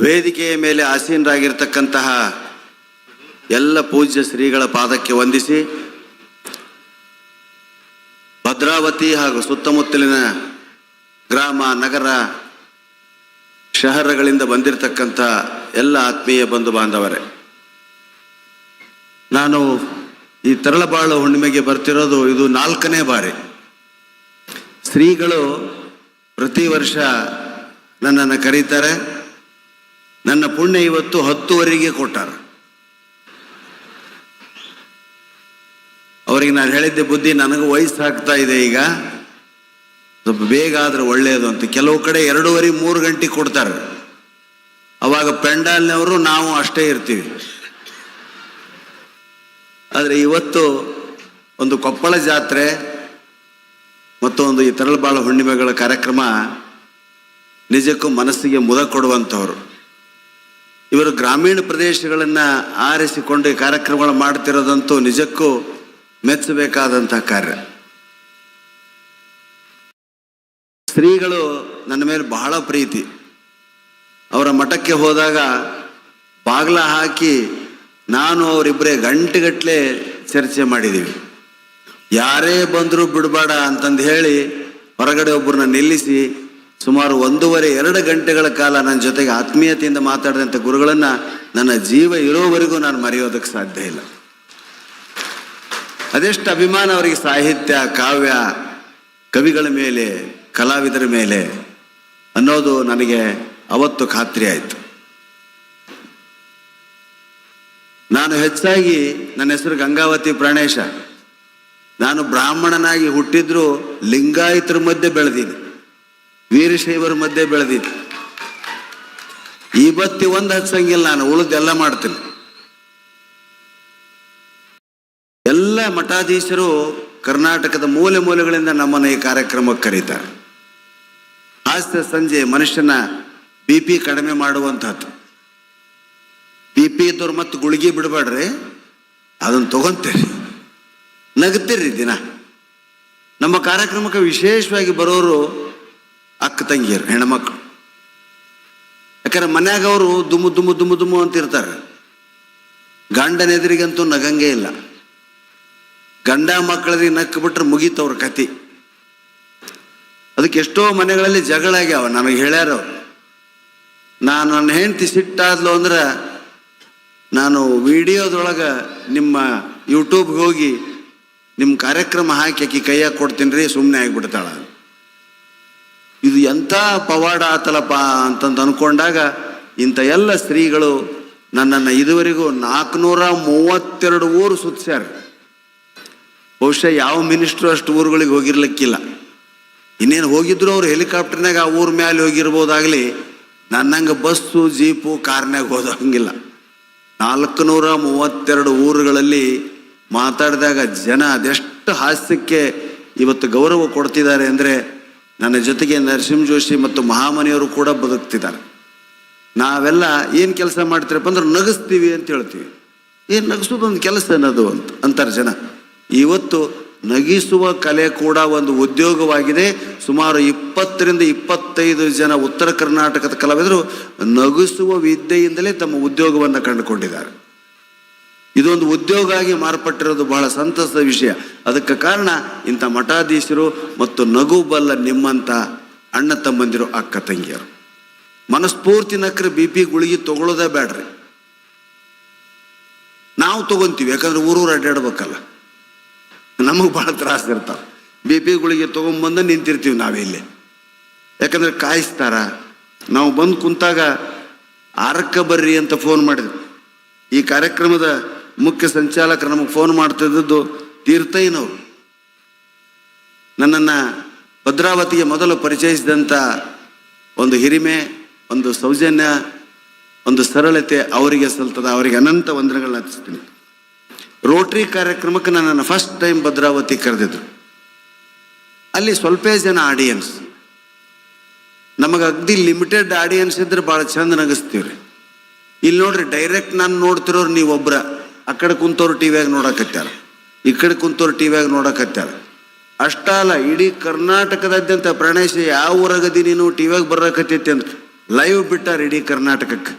ವೇದಿಕೆಯ ಮೇಲೆ ಆಸೀನರಾಗಿರ್ತಕ್ಕಂತಹ ಎಲ್ಲ ಪೂಜ್ಯ ಶ್ರೀಗಳ ಪಾದಕ್ಕೆ ವಂದಿಸಿ, ಭದ್ರಾವತಿ ಹಾಗೂ ಸುತ್ತಮುತ್ತಲಿನ ಗ್ರಾಮ, ನಗರ, ಶಹರಗಳಿಂದ ಬಂದಿರತಕ್ಕಂಥ ಎಲ್ಲ ಆತ್ಮೀಯ ಬಂಧು ಬಾಂಧವರೇ, ನಾನು ಈ ತರಳಬಾಳು ಹುಣ್ಣಿಮೆಗೆ ಬರ್ತಿರೋದು ಇದು 4ನೇ ಬಾರಿ. ಶ್ರೀಗಳು ಪ್ರತಿ ವರ್ಷ ನನ್ನನ್ನು ಕರೀತಾರೆ. ನನ್ನ ಪುಣ್ಯ ಇವತ್ತು 10ವರೆಗೆ ಕೊಟ್ಟಾರ. ಅವರಿಗೆ ನಾನು ಹೇಳಿದ್ದೆ ಬುದ್ಧಿ, ನನಗೆ ವಯಸ್ಸಾಗ್ತಾ ಇದೆ, ಈಗ ಸ್ವಲ್ಪ ಬೇಗ ಆದರೆ ಒಳ್ಳೆಯದು ಅಂತ. ಕೆಲವು ಕಡೆ 2:30-3 ಗಂಟೆಗೆ ಕೊಡ್ತಾರೆ. ಅವಾಗ ಪೆಂಡಾಲ್ನವರು ನಾವು ಅಷ್ಟೇ ಇರ್ತೀವಿ. ಆದರೆ ಇವತ್ತು ಒಂದು ಕೊಪ್ಪಳ ಜಾತ್ರೆ ಮತ್ತು ಒಂದು ಈ ತರಳಬಾಳು ಹುಣ್ಣಿಮೆಗಳ ಕಾರ್ಯಕ್ರಮ ನಿಜಕ್ಕೂ ಮನಸ್ಸಿಗೆ ಮುದ ಕೊಡುವಂಥವ್ರು. ಇವರು ಗ್ರಾಮೀಣ ಪ್ರದೇಶಗಳನ್ನು ಆರಿಸಿಕೊಂಡು ಈ ಕಾರ್ಯಕ್ರಮಗಳು ಮಾಡ್ತಿರೋದಂತೂ ನಿಜಕ್ಕೂ ಮೆಚ್ಚಬೇಕಾದಂಥ ಕಾರ್ಯ. ಶ್ರೀಗಳು ನನ್ನ ಮೇಲೆ ಬಹಳ ಪ್ರೀತಿ. ಅವರ ಮಠಕ್ಕೆ ಹೋದಾಗ ಬಾಗಿಲ ಹಾಕಿ ನಾನು ಅವರಿಬ್ಬರೇ ಗಂಟೆಗಟ್ಟಲೆ ಚರ್ಚೆ ಮಾಡಿದ್ದೀವಿ. ಯಾರೇ ಬಂದರೂ ಬಿಡಬೇಡ ಅಂತಂದು ಹೇಳಿ ಹೊರಗಡೆ ಒಬ್ಬರನ್ನ ನಿಲ್ಲಿಸಿ ಸುಮಾರು 1.5-2 ಗಂಟೆಗಳ ಕಾಲ ನನ್ನ ಜೊತೆಗೆ ಆತ್ಮೀಯತೆಯಿಂದ ಮಾತಾಡಿದಂಥ ಗುರುಗಳನ್ನು ನನ್ನ ಜೀವ ಇರೋವರೆಗೂ ನಾನು ಮರೆಯೋದಕ್ಕೆ ಸಾಧ್ಯ ಇಲ್ಲ. ಅದೆಷ್ಟು ಅಭಿಮಾನ ಅವರಿಗೆ ಸಾಹಿತ್ಯ, ಕಾವ್ಯ, ಕವಿಗಳ ಮೇಲೆ, ಕಲಾವಿದರ ಮೇಲೆ ಅನ್ನೋದು ನನಗೆ ಅವತ್ತು ಖಾತ್ರಿ ಆಯಿತು. ನಾನು ಹೆಚ್ಚಾಗಿ, ನನ್ನ ಹೆಸರು ಗಂಗಾವತಿ ಪ್ರಾಣೇಶ, ನಾನು ಬ್ರಾಹ್ಮಣನಾಗಿ ಹುಟ್ಟಿದ್ರು ಲಿಂಗಾಯತರ ಮಧ್ಯೆ ಬೆಳೆದೀನಿ, ವೀರಶೈವರ ಮಧ್ಯೆ ಬೆಳೆದೀನಿ. ಇವತ್ತಿ ಒಂದು ಹಚ್ಚಂಗಿಲ್ಲ, ನಾನು ಉಳಿದೆಲ್ಲ ಮಾಡ್ತೀನಿ. ಎಲ್ಲ ಮಠಾಧೀಶರು ಕರ್ನಾಟಕದ ಮೂಲೆ ಮೂಲೆಗಳಿಂದ ನಮ್ಮನ್ನು ಈ ಕಾರ್ಯಕ್ರಮಕ್ಕೆ ಕರೀತಾರೆ. ಹಾಸ್ಯ ಸಂಜೆ ಮನುಷ್ಯನ BP ಕಡಿಮೆ ಮಾಡುವಂಥದ್ದು. BP ಇದ್ದವ್ರು ಮತ್ತು ಗುಳಿಗೆ ಬಿಡಬೇಡ್ರಿ, ಅದನ್ನು ತಗೊಂತೀರಿ, ನಗ್ತೀರಿ ದಿನ. ನಮ್ಮ ಕಾರ್ಯಕ್ರಮಕ್ಕೆ ವಿಶೇಷವಾಗಿ ಬರೋರು ಅಕ್ಕ ತಂಗಿಯರು, ಹೆಣ್ಮಕ್ಳು. ಯಾಕಂದ್ರೆ ಮನ್ಯಾಗ ಅವರು ದುಮ್ಮು ದುಮ್ಮು ದುಮ್ಮು ದುಮ್ಮು ಅಂತಿರ್ತಾರೆ. ಗಂಡನ ಎದುರಿಗಂತೂ ನಗಂಗೇ ಇಲ್ಲ. ಗಂಡ ಮಕ್ಕಳಿಗೆ ನಕ್ಕು ಬಿಟ್ರೆ ಮುಗೀತವ್ರ ಕತಿ. ಅದಕ್ಕೆ ಎಷ್ಟೋ ಮನೆಗಳಲ್ಲಿ ಜಗಳ ಆಗ್ಯಾವ. ನನಗೆ ಹೇಳ್ಯಾರವ್ರು, ನಾನು ನನ್ನ ಹೆಂಡತಿ ಸಿಟ್ಟಾದ್ಲು ಅಂದ್ರೆ ನಾನು ವಿಡಿಯೋದೊಳಗೆ ನಿಮ್ಮ ಯೂಟ್ಯೂಬ್ಗೆ ಹೋಗಿ ನಿಮ್ಮ ಕಾರ್ಯಕ್ರಮ ಹಾಕಿ ಆಕಿ ಕೈಯಾಗ ಕೊಡ್ತೀನಿ ರೀ, ಸುಮ್ಮನೆ ಆಗಿಬಿಡ್ತಾಳ. ಇದು ಎಂಥ ಪವಾಡ ಆತಲಪ್ಪ ಅಂತಂದು ಅಂದ್ಕೊಂಡಾಗ ಇಂಥ ಎಲ್ಲ ಶ್ರೀಗಳು ನನ್ನನ್ನು ಇದುವರೆಗೂ 432 ಊರು ಸುತ್ತಿಸ್ಯಾರ. ಬಹುಶಃ ಯಾವ ಮಿನಿಸ್ಟ್ರು ಅಷ್ಟು ಊರುಗಳಿಗೆ ಹೋಗಿರ್ಲಿಕ್ಕಿಲ್ಲ. ಇನ್ನೇನು ಹೋಗಿದ್ರು ಅವ್ರು ಹೆಲಿಕಾಪ್ಟರ್ನಾಗ ಆ ಊರ ಮೇಲೆ ಹೋಗಿರ್ಬೋದಾಗಲಿ, ನನ್ನಂಗೆ ಬಸ್ಸು, ಜೀಪು, ಕಾರ್ನಾಗ ಹೋದಂಗಿಲ್ಲ. 432 ಊರುಗಳಲ್ಲಿ ಮಾತಾಡಿದಾಗ ಜನ ಅದೆಷ್ಟು ಹಾಸ್ಯಕ್ಕೆ ಇವತ್ತು ಗೌರವ ಕೊಡ್ತಿದ್ದಾರೆ ಅಂದರೆ, ನನ್ನ ಜೊತೆಗೆ ನರಸಿಂಹ ಜೋಶಿ ಮತ್ತು ಮಹಾಮನಿಯವರು ಕೂಡ ಬದುಕ್ತಿದ್ದಾರೆ. ನಾವೆಲ್ಲ ಏನು ಕೆಲಸ ಮಾಡ್ತೀರಪ್ಪ ಅಂದ್ರೆ ನಗಿಸ್ತೀವಿ ಅಂತ ಹೇಳ್ತೀವಿ. ಏನು ನಗಿಸೋದೊಂದು ಕೆಲಸ ಅನ್ನೋದು ಅಂತಾರೆ ಜನ. ಇವತ್ತು ನಗಿಸುವ ಕಲೆ ಕೂಡ ಒಂದು ಉದ್ಯೋಗವಾಗಿದೆ. ಸುಮಾರು 20-25 ಜನ ಉತ್ತರ ಕರ್ನಾಟಕದ ಕಲಾವಿದರು ನಗಿಸುವ ವಿದ್ಯೆಯಿಂದಲೇ ತಮ್ಮ ಉದ್ಯೋಗವನ್ನು ಕಂಡುಕೊಂಡಿದ್ದಾರೆ. ಇದೊಂದು ಉದ್ಯೋಗ ಆಗಿ ಮಾರ್ಪಟ್ಟಿರೋದು ಬಹಳ ಸಂತಸದ ವಿಷಯ. ಅದಕ್ಕೆ ಕಾರಣ ಇಂಥ ಮಠಾಧೀಶರು ಮತ್ತು ನಗು ಬಲ್ಲ ನಿಮ್ಮಂಥ ಅಣ್ಣ ತಮ್ಮಂದಿರು, ಅಕ್ಕ ತಂಗಿಯರು. ಮನಸ್ಫೂರ್ತಿ ನಕ್ರೆ BP ಗುಳಿಗೆ ತಗೊಳ್ಳೋದೇ ಬೇಡ್ರಿ. ನಾವು ತಗೊಂತೀವಿ, ಯಾಕಂದ್ರೆ ಊರೂರು ಅಡ್ಡಾಡ್ಬೇಕಲ್ಲ, ನಮಗೆ ಭಾಳ ತ್ರಾಸ ಇರ್ತಾವೆ. BP ಗುಳಿಗೆ ತೊಗೊಂಬಂದು ನಿಂತಿರ್ತೀವಿ ನಾವಿಲ್ಲಿ. ಯಾಕಂದ್ರೆ ಕಾಯಿಸ್ತಾರ. ನಾವು ಬಂದು ಕುಂತಾಗ 6ಕ್ಕೆ ಬರ್ರಿ ಅಂತ ಫೋನ್ ಮಾಡಿದ್ವಿ. ಈ ಕಾರ್ಯಕ್ರಮದ ಮುಖ್ಯ ಸಂಚಾಲಕರು ನಮಗೆ ಫೋನ್ ಮಾಡ್ತಿದ್ದದ್ದು ತೀರ್ಥಯ್ಯನವರು. ನನ್ನನ್ನು ಭದ್ರಾವತಿಗೆ ಮೊದಲು ಪರಿಚಯಿಸಿದಂಥ ಒಂದು ಹಿರಿಮೆ, ಒಂದು ಸೌಜನ್ಯ, ಒಂದು ಸರಳತೆ ಅವರಿಗೆ ಸಲ್ತದ. ಅವರಿಗೆ ಅನಂತ ವಂದನೆಗಳನ್ನ ಹಚ್ತೀನಿ. ರೋಟ್ರಿ ಕಾರ್ಯಕ್ರಮಕ್ಕೆ ನನ್ನನ್ನು ಫಸ್ಟ್ ಟೈಮ್ ಭದ್ರಾವತಿ ಕರೆದಿದ್ರು. ಅಲ್ಲಿ ಸ್ವಲ್ಪ ಜನ ಆಡಿಯನ್ಸ್, ನಮಗೆ ಅಗ್ದಿ ಲಿಮಿಟೆಡ್ ಆಡಿಯನ್ಸ್ ಇದ್ರೆ ಭಾಳ ಚಂದ ನಗಿಸ್ತೀವ್ರಿ. ಇಲ್ಲಿ ನೋಡ್ರಿ, ಡೈರೆಕ್ಟ್ ನಾನು ನೋಡ್ತಿರೋರು ನೀವೊಬ್ಬರ, ಆ ಕಡೆ ಕುಂತವ್ರು ಟಿವಿಯಾಗ ನೋಡಕತ್ಯಾರ, ಈ ಕಡೆ ಕುಂತವ್ರು ಟಿವಿಯಾಗ ನೋಡಕತ್ಯಾರ. ಅಷ್ಟಲ್ಲ, ಇಡೀ ಕರ್ನಾಟಕದಾದ್ಯಂತ ಪ್ರಾಣೇಶ ಯಾವ ಊರಾಗದಿ ನೀನು ಟಿವಿಯಾಗ ಬರಕತ್ತೈತಿ ಅಂತ ಲೈವ್ ಬಿಟ್ಟಾರ ಇಡೀ ಕರ್ನಾಟಕಕ್ಕೆ.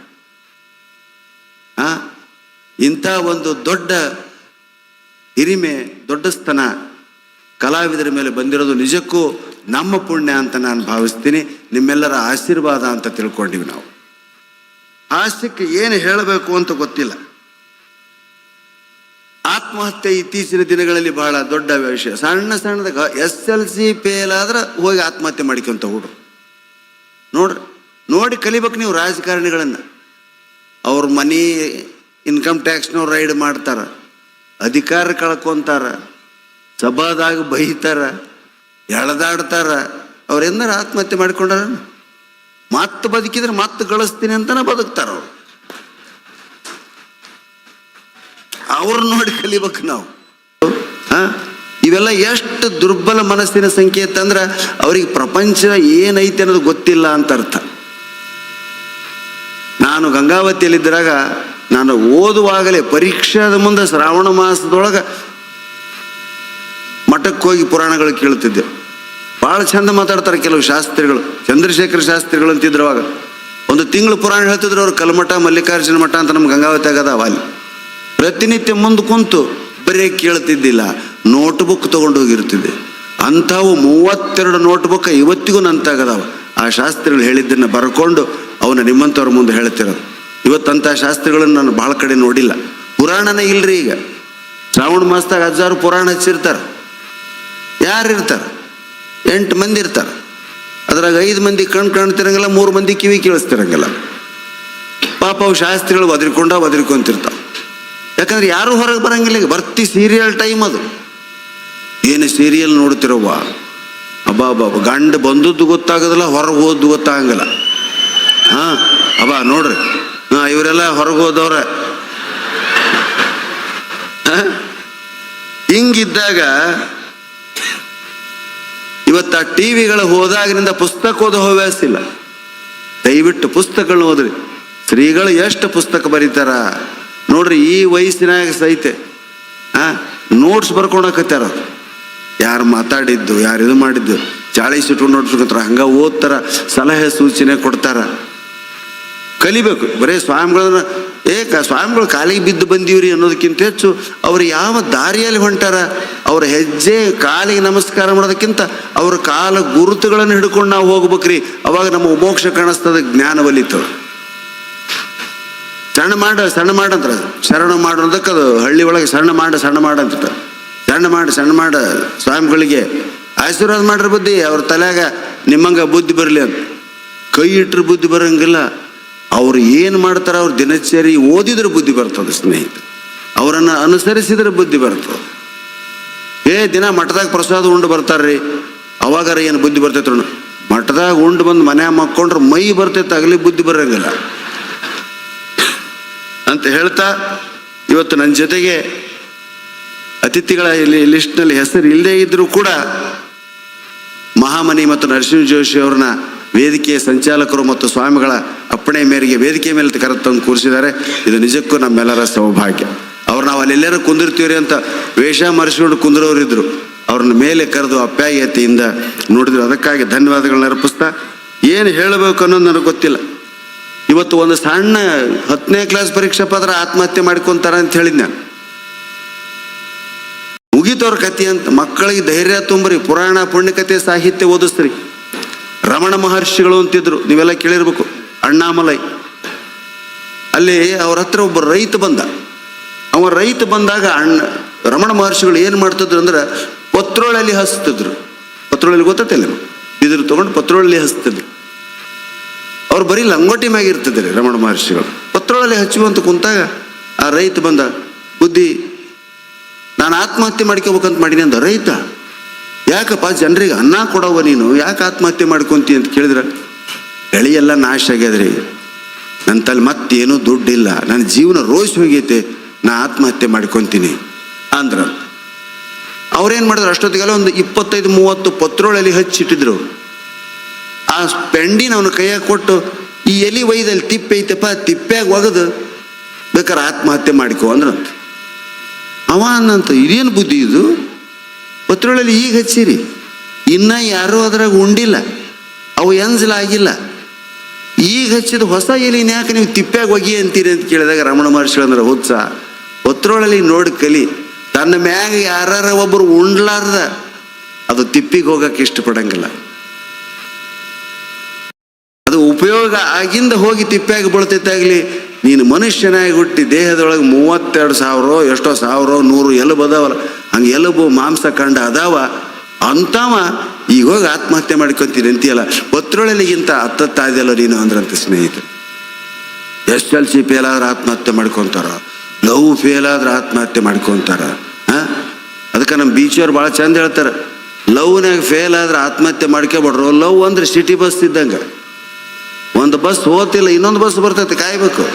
ಇಂಥ ಒಂದು ದೊಡ್ಡ ಹಿರಿಮೆ, ದೊಡ್ಡ ಸ್ತನ ಕಲಾವಿದರ ಮೇಲೆ ಬಂದಿರೋದು ನಿಜಕ್ಕೂ ನಮ್ಮ ಪುಣ್ಯ ಅಂತ ನಾನು ಭಾವಿಸ್ತೀನಿ, ನಿಮ್ಮೆಲ್ಲರ ಆಶೀರ್ವಾದ ಅಂತ ತಿಳ್ಕೊಂಡಿವಿ ನಾವು. ಹಾಸ್ಯಕ್ಕೆ ಏನು ಹೇಳಬೇಕು ಅಂತ ಗೊತ್ತಿಲ್ಲ. ಆತ್ಮಹತ್ಯೆ ಇತ್ತೀಚಿನ ದಿನಗಳಲ್ಲಿ ಬಹಳ ದೊಡ್ಡ ವಿಷಯ. ಸಣ್ಣ ಸಣ್ಣದಾಗ SLC ಫೇಲ್ ಆದ್ರೆ ಹೋಗಿ ಆತ್ಮಹತ್ಯೆ ಮಾಡಿಕೊಂತ ಹುಡ್ರು ನೋಡಿ ಕಲಿಬೇಕು ನೀವು ರಾಜಕಾರಣಿಗಳನ್ನು. ಅವ್ರ ಮನಿ ಇನ್ಕಮ್ ಟ್ಯಾಕ್ಸ್ನವ್ರು ರೈಡ್ ಮಾಡ್ತಾರ, ಅಧಿಕಾರ ಕಳ್ಕೊಂತಾರ, ಸಭಾದಾಗ ಬೈತಾರ, ಎಳೆದಾಡ್ತಾರ. ಅವ್ರು ಎಂದಾರ ಆತ್ಮಹತ್ಯೆ ಮಾಡಿಕೊಂಡಾರ? ಮತ್ತೆ ಬದುಕಿದ್ರೆ ಮತ್ತೆ ಗಳಿಸ್ತೀನಿ ಅಂತಾನೆ ಬದುಕ್ತಾರ ಅವ್ರು ನೋಡಿ ಕಲಿಬೇಕು ನಾವು. ಇವೆಲ್ಲ ಎಷ್ಟು ದುರ್ಬಲ ಮನಸ್ಸಿನ ಸಂಕೇತ ಅಂದ್ರೆ ಅವ್ರಿಗೆ ಪ್ರಪಂಚ ಏನೈತೆ ಅನ್ನೋದು ಗೊತ್ತಿಲ್ಲ ಅಂತ ಅರ್ಥ. ನಾನು ಗಂಗಾವತಿಯಲ್ಲಿದ್ದಾಗ ನಾನು ಓದುವಾಗಲೇ ಪರೀಕ್ಷಾದ ಮುಂದೆ ಶ್ರಾವಣ ಮಾಸದೊಳಗೆ ಮಠಕ್ಕೆ ಹೋಗಿ ಪುರಾಣಗಳು ಕೇಳ್ತಿದ್ದೆ. ಭಾಳ ಚಂದ ಮಾತಾಡ್ತಾರೆ ಕೆಲವು ಶಾಸ್ತ್ರಿಗಳು, ಚಂದ್ರಶೇಖರ ಶಾಸ್ತ್ರಿಗಳು ಅಂತಿದ್ರು. ಅವಾಗ ಒಂದು ತಿಂಗಳು ಪುರಾಣ ಹೇಳ್ತಿದ್ರು ಅವ್ರು. ಕಲ್ಮಠ, ಮಲ್ಲಿಕಾರ್ಜುನ ಮಠ ಅಂತ ನಮ್ಮ ಗಂಗಾವತಿ ಆಗದಾವ. ಅಲ್ಲಿ ಪ್ರತಿನಿತ್ಯ ಮುಂದೆ ಕುಂತು ಬರೀ ಕೇಳ್ತಿದ್ದಿಲ್ಲ, ನೋಟ್ಬುಕ್ ತೊಗೊಂಡು ಹೋಗಿರ್ತಿದ್ದೆ. ಅಂಥವು 32 ನೋಟ್ಬುಕ್ ಇವತ್ತಿಗೂ ನಂತಾಗದಾವ. ಆ ಶಾಸ್ತ್ರಿಗಳು ಹೇಳಿದ್ದನ್ನು ಬರ್ಕೊಂಡು ಅವನ್ನ ನಿಮ್ಮಂಥವ್ರ ಮುಂದೆ ಹೇಳ್ತಿರೋದು. ಇವತ್ತಂಥ ಶಾಸ್ತ್ರಿಗಳನ್ನು ನಾನು ಭಾಳ ಕಡೆ ನೋಡಿಲ್ಲ. ಪುರಾಣನೇ ಇಲ್ರಿ ಈಗ. ಶ್ರಾವಣ ಮಾಸದಾಗ 1000 ಪುರಾಣ ಹಚ್ಚಿರ್ತಾರೆ. ಯಾರು ಇರ್ತಾರೆ? 8 ಮಂದಿ ಇರ್ತಾರೆ. ಅದ್ರಾಗ 5 ಮಂದಿ ಕಣ್ಣು ಕಾಣ್ತಿರಂಗಿಲ್ಲ, 3 ಮಂದಿ ಕಿವಿ ಕೇಳಿಸ್ತಿರಂಗಿಲ್ಲ. ಪಾಪ ಅವು ಶಾಸ್ತ್ರಿಗಳು ಒದರ್ಕೊಂತಿರ್ತಾವೆ. ಯಾಕಂದ್ರೆ ಯಾರು ಹೊರಗೆ ಬರಂಗಿಲ್ಲ. ಈಗ ಬರ್ತಿ ಸೀರಿಯಲ್ ಟೈಮ್ ಅದು. ಏನು ಸೀರಿಯಲ್ ನೋಡ್ತಿರವ್ವ, ಅಬ್ಬಾ ಗಂಡು ಬಂದದ್ದು ಗೊತ್ತಾಗೋದಿಲ್ಲ, ಹೊರಗೆ ಹೋದ್ದು ಗೊತ್ತಾಗಂಗಿಲ್ಲ. ಅಬ್ಬಾ ನೋಡ್ರಿ, ಇವರೆಲ್ಲ ಹೊರಗೆ ಹೋದವ್ರ. ಹಿಂಗಿದ್ದಾಗ ಇವತ್ತು ಆ ಟಿವಿಗಳು ಹೋದಾಗಿನಿಂದ ಪುಸ್ತಕ ಓದೋ ಹವ್ಯಾಸ ಇಲ್ಲ. ದಯವಿಟ್ಟು ಪುಸ್ತಕಗಳನ್ನ ಓದ್ರಿ. ಶ್ರೀಗಳು ಎಷ್ಟು ಪುಸ್ತಕ ಬರೀತಾರ ನೋಡ್ರಿ. ಈ ವಯಸ್ಸಿನಾಗ ಸಹಿತೆ ನೋಟ್ಸ್ ಬರ್ಕೊಂಡಾಕತ್ತಾರ. ಯಾರು ಮಾತಾಡಿದ್ದು, ಯಾರು ಇದು ಮಾಡಿದ್ದು, 40 ಇಟ್ಕೊಂಡು ನೋಡ್ಸ್ಕೊತಾರ. ಹಂಗ ಓದ್ತಾರ, ಸಲಹೆ ಸೂಚನೆ ಕೊಡ್ತಾರ. ಕಲಿಬೇಕು. ಬರೀ ಸ್ವಾಮಿಗಳನ್ನ ಸ್ವಾಮಿಗಳು ಕಾಲಿಗೆ ಬಿದ್ದು ಬಂದೀವ್ರಿ ಅನ್ನೋದಕ್ಕಿಂತ ಹೆಚ್ಚು ಅವ್ರು ಯಾವ ದಾರಿಯಲ್ಲಿ ಹೊಂಟಾರ, ಅವ್ರ ಹೆಜ್ಜೆ ಕಾಲಿಗೆ ನಮಸ್ಕಾರ ಮಾಡೋದಕ್ಕಿಂತ ಅವ್ರ ಕಾಲ ಗುರುತುಗಳನ್ನು ಹಿಡ್ಕೊಂಡು ನಾವು ಹೋಗ್ಬೇಕ್ರಿ. ಅವಾಗ ನಮ್ಮ ಮೋಕ್ಷ ಕಾಣಿಸ್ತದ, ಜ್ಞಾನ ಒಲಿತದ. ಸಣ್ಣ ಮಾಡಂತಾರೆ, ಶರಣ ಮಾಡೋದಕ್ಕೆ ಅದು ಹಳ್ಳಿ ಒಳಗೆ ಸಣ್ಣ ಮಾಡ ಅಂತ. ಸಣ್ಣ ಮಾಡ ಸ್ವಾಮಿಗಳಿಗೆ ಆಶೀರ್ವಾದ ಮಾಡ್ರ ಬುದ್ಧಿ ಅವ್ರ ತಲೆಯಾಗ ನಿಮ್ಮಂಗ ಬುದ್ಧಿ ಬರಲಿ ಅಂತ. ಕೈ ಇಟ್ಟರು ಬುದ್ಧಿ ಬರೋಂಗಿಲ್ಲ. ಅವ್ರು ಏನು ಮಾಡ್ತಾರೆ, ಅವ್ರ ದಿನಚರಿ ಓದಿದ್ರೆ ಬುದ್ಧಿ ಬರ್ತದೆ ಸ್ನೇಹಿತರೆ. ಅವರನ್ನು ಅನುಸರಿಸಿದ್ರೆ ಬುದ್ಧಿ ಬರ್ತದೆ. ದಿನ ಮಠದಾಗ ಪ್ರಸಾದ ಉಂಡು ಬರ್ತಾರ್ರಿ, ಅವಾಗಾರ ಏನು ಬುದ್ಧಿ ಬರ್ತೈತೆ? ಮಠದಾಗ ಉಂಡು ಬಂದು ಮನ್ಯಾಗ ಮಕ್ಕೊಂಡ್ರೆ ಮೈ ಬರ್ತೈತೆ, ಆಗಲಿ ಬುದ್ಧಿ ಬರೋಂಗಿಲ್ಲ ಅಂತ ಹೇಳ್ತಾ, ಇವತ್ತು ನನ್ನ ಜೊತೆಗೆ ಅತಿಥಿಗಳ ಲಿಸ್ಟ್ನಲ್ಲಿ ಹೆಸರು ಇಲ್ಲದೇ ಇದ್ರೂ ಕೂಡ ಮಹಾಮನಿ ಮತ್ತು ನರಸಿಂಹ ಜೋಶಿ ಅವ್ರನ್ನ ವೇದಿಕೆಯ ಸಂಚಾಲಕರು ಮತ್ತು ಸ್ವಾಮಿಗಳ ಅಪ್ಪಣೆ ಮೇರೆಗೆ ವೇದಿಕೆ ಮೇಲೆ ಕರೆತಂದು ಕೂರಿಸಿದ್ದಾರೆ. ಇದು ನಿಜಕ್ಕೂ ನಮ್ಮೆಲ್ಲರ ಸೌಭಾಗ್ಯ. ಅವ್ರು ನಾವು ಅಲ್ಲೆಲ್ಲರೂ ಕುಂದಿರ್ತೀವ್ರಿ ಅಂತ ವೇಷ ಮರೆಸಿಕೊಂಡು ಕುಂದಿರೋರಿದ್ರು. ಅವ್ರನ್ನ ಮೇಲೆ ಕರೆದು ಅಪ್ಯಾಯತೆಯಿಂದ ನೋಡಿದ್ರು. ಅದಕ್ಕಾಗಿ ಧನ್ಯವಾದಗಳನ್ನ ಅರ್ಪಿಸ್ತಾ, ಏನು ಹೇಳಬೇಕು ಅನ್ನೋದು ನನಗೆ ಗೊತ್ತಿಲ್ಲ. ಇವತ್ತು ಒಂದು ಸಣ್ಣ 10ನೇ ಕ್ಲಾಸ್ ಪರೀಕ್ಷೆ ಪತ್ರ ಆತ್ಮಹತ್ಯೆ ಮಾಡ್ಕೊತಾರ ಅಂತ ಹೇಳಿದ್ ನಾನು. ಮುಗಿತವ್ರ ಕಥೆ ಅಂತ. ಮಕ್ಕಳಿಗೆ ಧೈರ್ಯ ತುಂಬ್ರಿ, ಪುರಾಣ ಪುಣ್ಯಕಥೆ ಸಾಹಿತ್ಯ ಓದಿಸ್ರಿ. ರಮಣ ಮಹರ್ಷಿಗಳು ಅಂತಿದ್ರು, ನೀವೆಲ್ಲ ಕೇಳಿರ್ಬೇಕು. ಅಣ್ಣಾಮಲೈ ಅಲ್ಲಿ ಅವ್ರ ಹತ್ರ ಒಬ್ಬ ರೈತ ಬಂದ. ರೈತ ಬಂದಾಗ ರಮಣ ಮಹರ್ಷಿಗಳು ಏನು ಮಾಡ್ತಿದ್ರು ಅಂದ್ರೆ ಪತ್ರೊಳಲ್ಲಿ ಹಚ್ತಿದ್ರು. ಪತ್ರೊಳಲ್ಲಿ ಗೊತ್ತಿಲ್ಲ, ಇದ್ರ ತಗೊಂಡು ಪತ್ರೊಳಲ್ಲಿ ಹಚ್ತಿದ್ರು. ಅವ್ರು ಬರೀ ಲಂಗೋಟಿ ಮ್ಯಾಗ ಇರ್ತಿದ್ರಿ ರಮಣ ಮಹರ್ಷಿಗಳು. ಪತ್ರೊಳಲ್ಲಿ ಹಚ್ಚುವಂತ ಕುಂತಾಗ ಆ ರೈತ ಬಂದ, ಬುದ್ಧಿ ನಾನು ಆತ್ಮಹತ್ಯೆ ಮಾಡ್ಕೋಬೇಕಂತ ಮಾಡೀನಿ ಅಂದ. ರೈತ, ಯಾಕಪ್ಪ ಜನರಿಗೆ ಅನ್ನ ಕೊಡವ ನೀನು, ಯಾಕೆ ಆತ್ಮಹತ್ಯೆ ಮಾಡ್ಕೊಂತಿ ಅಂತ ಕೇಳಿದ್ರೆ, ಬೆಳೆ ಎಲ್ಲ ನಾಶ ಆಗ್ಯದ್ರಿ, ನನ್ನ ತಲೆ ಮತ್ತೇನೂ ದುಡ್ಡಿಲ್ಲ, ನನ್ನ ಜೀವನ ರೋಷ್ ಹೋಗೈತೆ, ನಾ ಆತ್ಮಹತ್ಯೆ ಮಾಡ್ಕೊತೀನಿ ಅಂದ್ರ. ಅವ್ರೇನು ಮಾಡಿದ್ರು, ಅಷ್ಟೊತ್ತಿಗೆಲ್ಲ ಒಂದು 25-30 ಪತ್ರೊಳಲ್ಲಿ ಹಚ್ಚಿಟ್ಟಿದ್ರು. ಆ ಪೆಂಡಿನ ಅವನ ಕೈಯಾಗ ಕೊಟ್ಟು, ಈ ಎಲಿ ಒಯ್ದಲ್ಲಿ ತಿಪ್ಪೆ ಐತಪ್ಪ, ತಿಪ್ಪ್ಯಾಗ ಒಗದು ಬೇಕಾದ್ರೆ ಆತ್ಮಹತ್ಯೆ ಮಾಡಿಕೊ ಅಂದ್ರಂತ. ಅವ ಅನ್ನಂತ, ಇದೇನು ಬುದ್ಧಿ ಇದು, ಪತ್ರೊಳಲ್ಲಿ ಈಗ ಹಚ್ಚಿರಿ, ಇನ್ನ ಯಾರೂ ಅದ್ರಾಗ ಉಂಡಿಲ್ಲ, ಅವು ಎಂಜಲಾಗಿಲ್ಲ, ಈಗ ಹಚ್ಚಿದ ಹೊಸ ಎಲಿನ ಯಾಕೆ ನೀವು ತಿಪ್ಪ್ಯಾಗ ಒಗಿ ಅಂತೀರಿ ಅಂತ ಕೇಳಿದಾಗ ರಮಣ ಮಹರ್ಷಿ ಅಂದ್ರೆ ಹುಚ್ಚ, ಒತ್ತರೊಳಲಿ ನೋಡಿ ಕಲಿ. ತನ್ನ ಮ್ಯಾಗ ಯಾರ ಒಬ್ಬರು ಉಂಡ್ಲಾರ್ದ ಅದು ತಿಪ್ಪಿಗೆ ಹೋಗಕ್ಕೆ ಇಷ್ಟಪಡಂಗಿಲ್ಲ. ಅದು ಉಪಯೋಗ ಆಗಿಂದ ಹೋಗಿ ತಿಪ್ಪ್ಯಾಗ ಬೀಳ್ತೈತಾಗ್ಲಿ. ನೀನು ಮನುಷ್ಯನಾಗಿ ಹುಟ್ಟಿ ದೇಹದೊಳಗೆ 32,000 ಎಷ್ಟೋ 1,100 ಎಲುಬು ಅದಾವಲ್ಲ, ಹಂಗೆ ಎಲುಬು ಮಾಂಸ ಕಂಡ ಅದಾವ ಅಂತವ ಈಗ ಹೋಗಿ ಆತ್ಮಹತ್ಯೆ ಮಾಡ್ಕೊತೀನಿ ಅಂತೀಯಲ್ಲ. ಒತ್ತರೊಳಲಿಗಿಂತ ಹತ್ತತ್ತಾಯ್ದಲ್ಲ ನೀನು ಅಂದ್ರಂತೆ ಸ್ನೇಹಿತರು. SLC ಫೇಲ್ ಆದ್ರೆ ಆತ್ಮಹತ್ಯೆ ಮಾಡ್ಕೊತಾರ, ಲವ್ ಫೇಲ್ ಆದ್ರೆ ಆತ್ಮಹತ್ಯೆ ಮಾಡ್ಕೊತಾರ. ಅದಕ್ಕೆ ನಮ್ಮ ಬೀಚಿಯವ್ರು ಭಾಳ ಚಂದ ಹೇಳ್ತಾರೆ, ಲವ್ನಾಗ ಫೇಲ್ ಆದ್ರೆ ಆತ್ಮಹತ್ಯೆ ಮಾಡ್ಕೊಬಿಡ್ರು. ಲವ್ ಅಂದ್ರೆ ಸಿಟಿ ಬಸ್ ಇದ್ದಂಗೆ, ಒಂದು ಬಸ್ ಹೋತಿಲ್ಲ ಇನ್ನೊಂದು ಬಸ್ ಬರ್ತೈತೆ, ಕಾಯ್ಬೇಕು.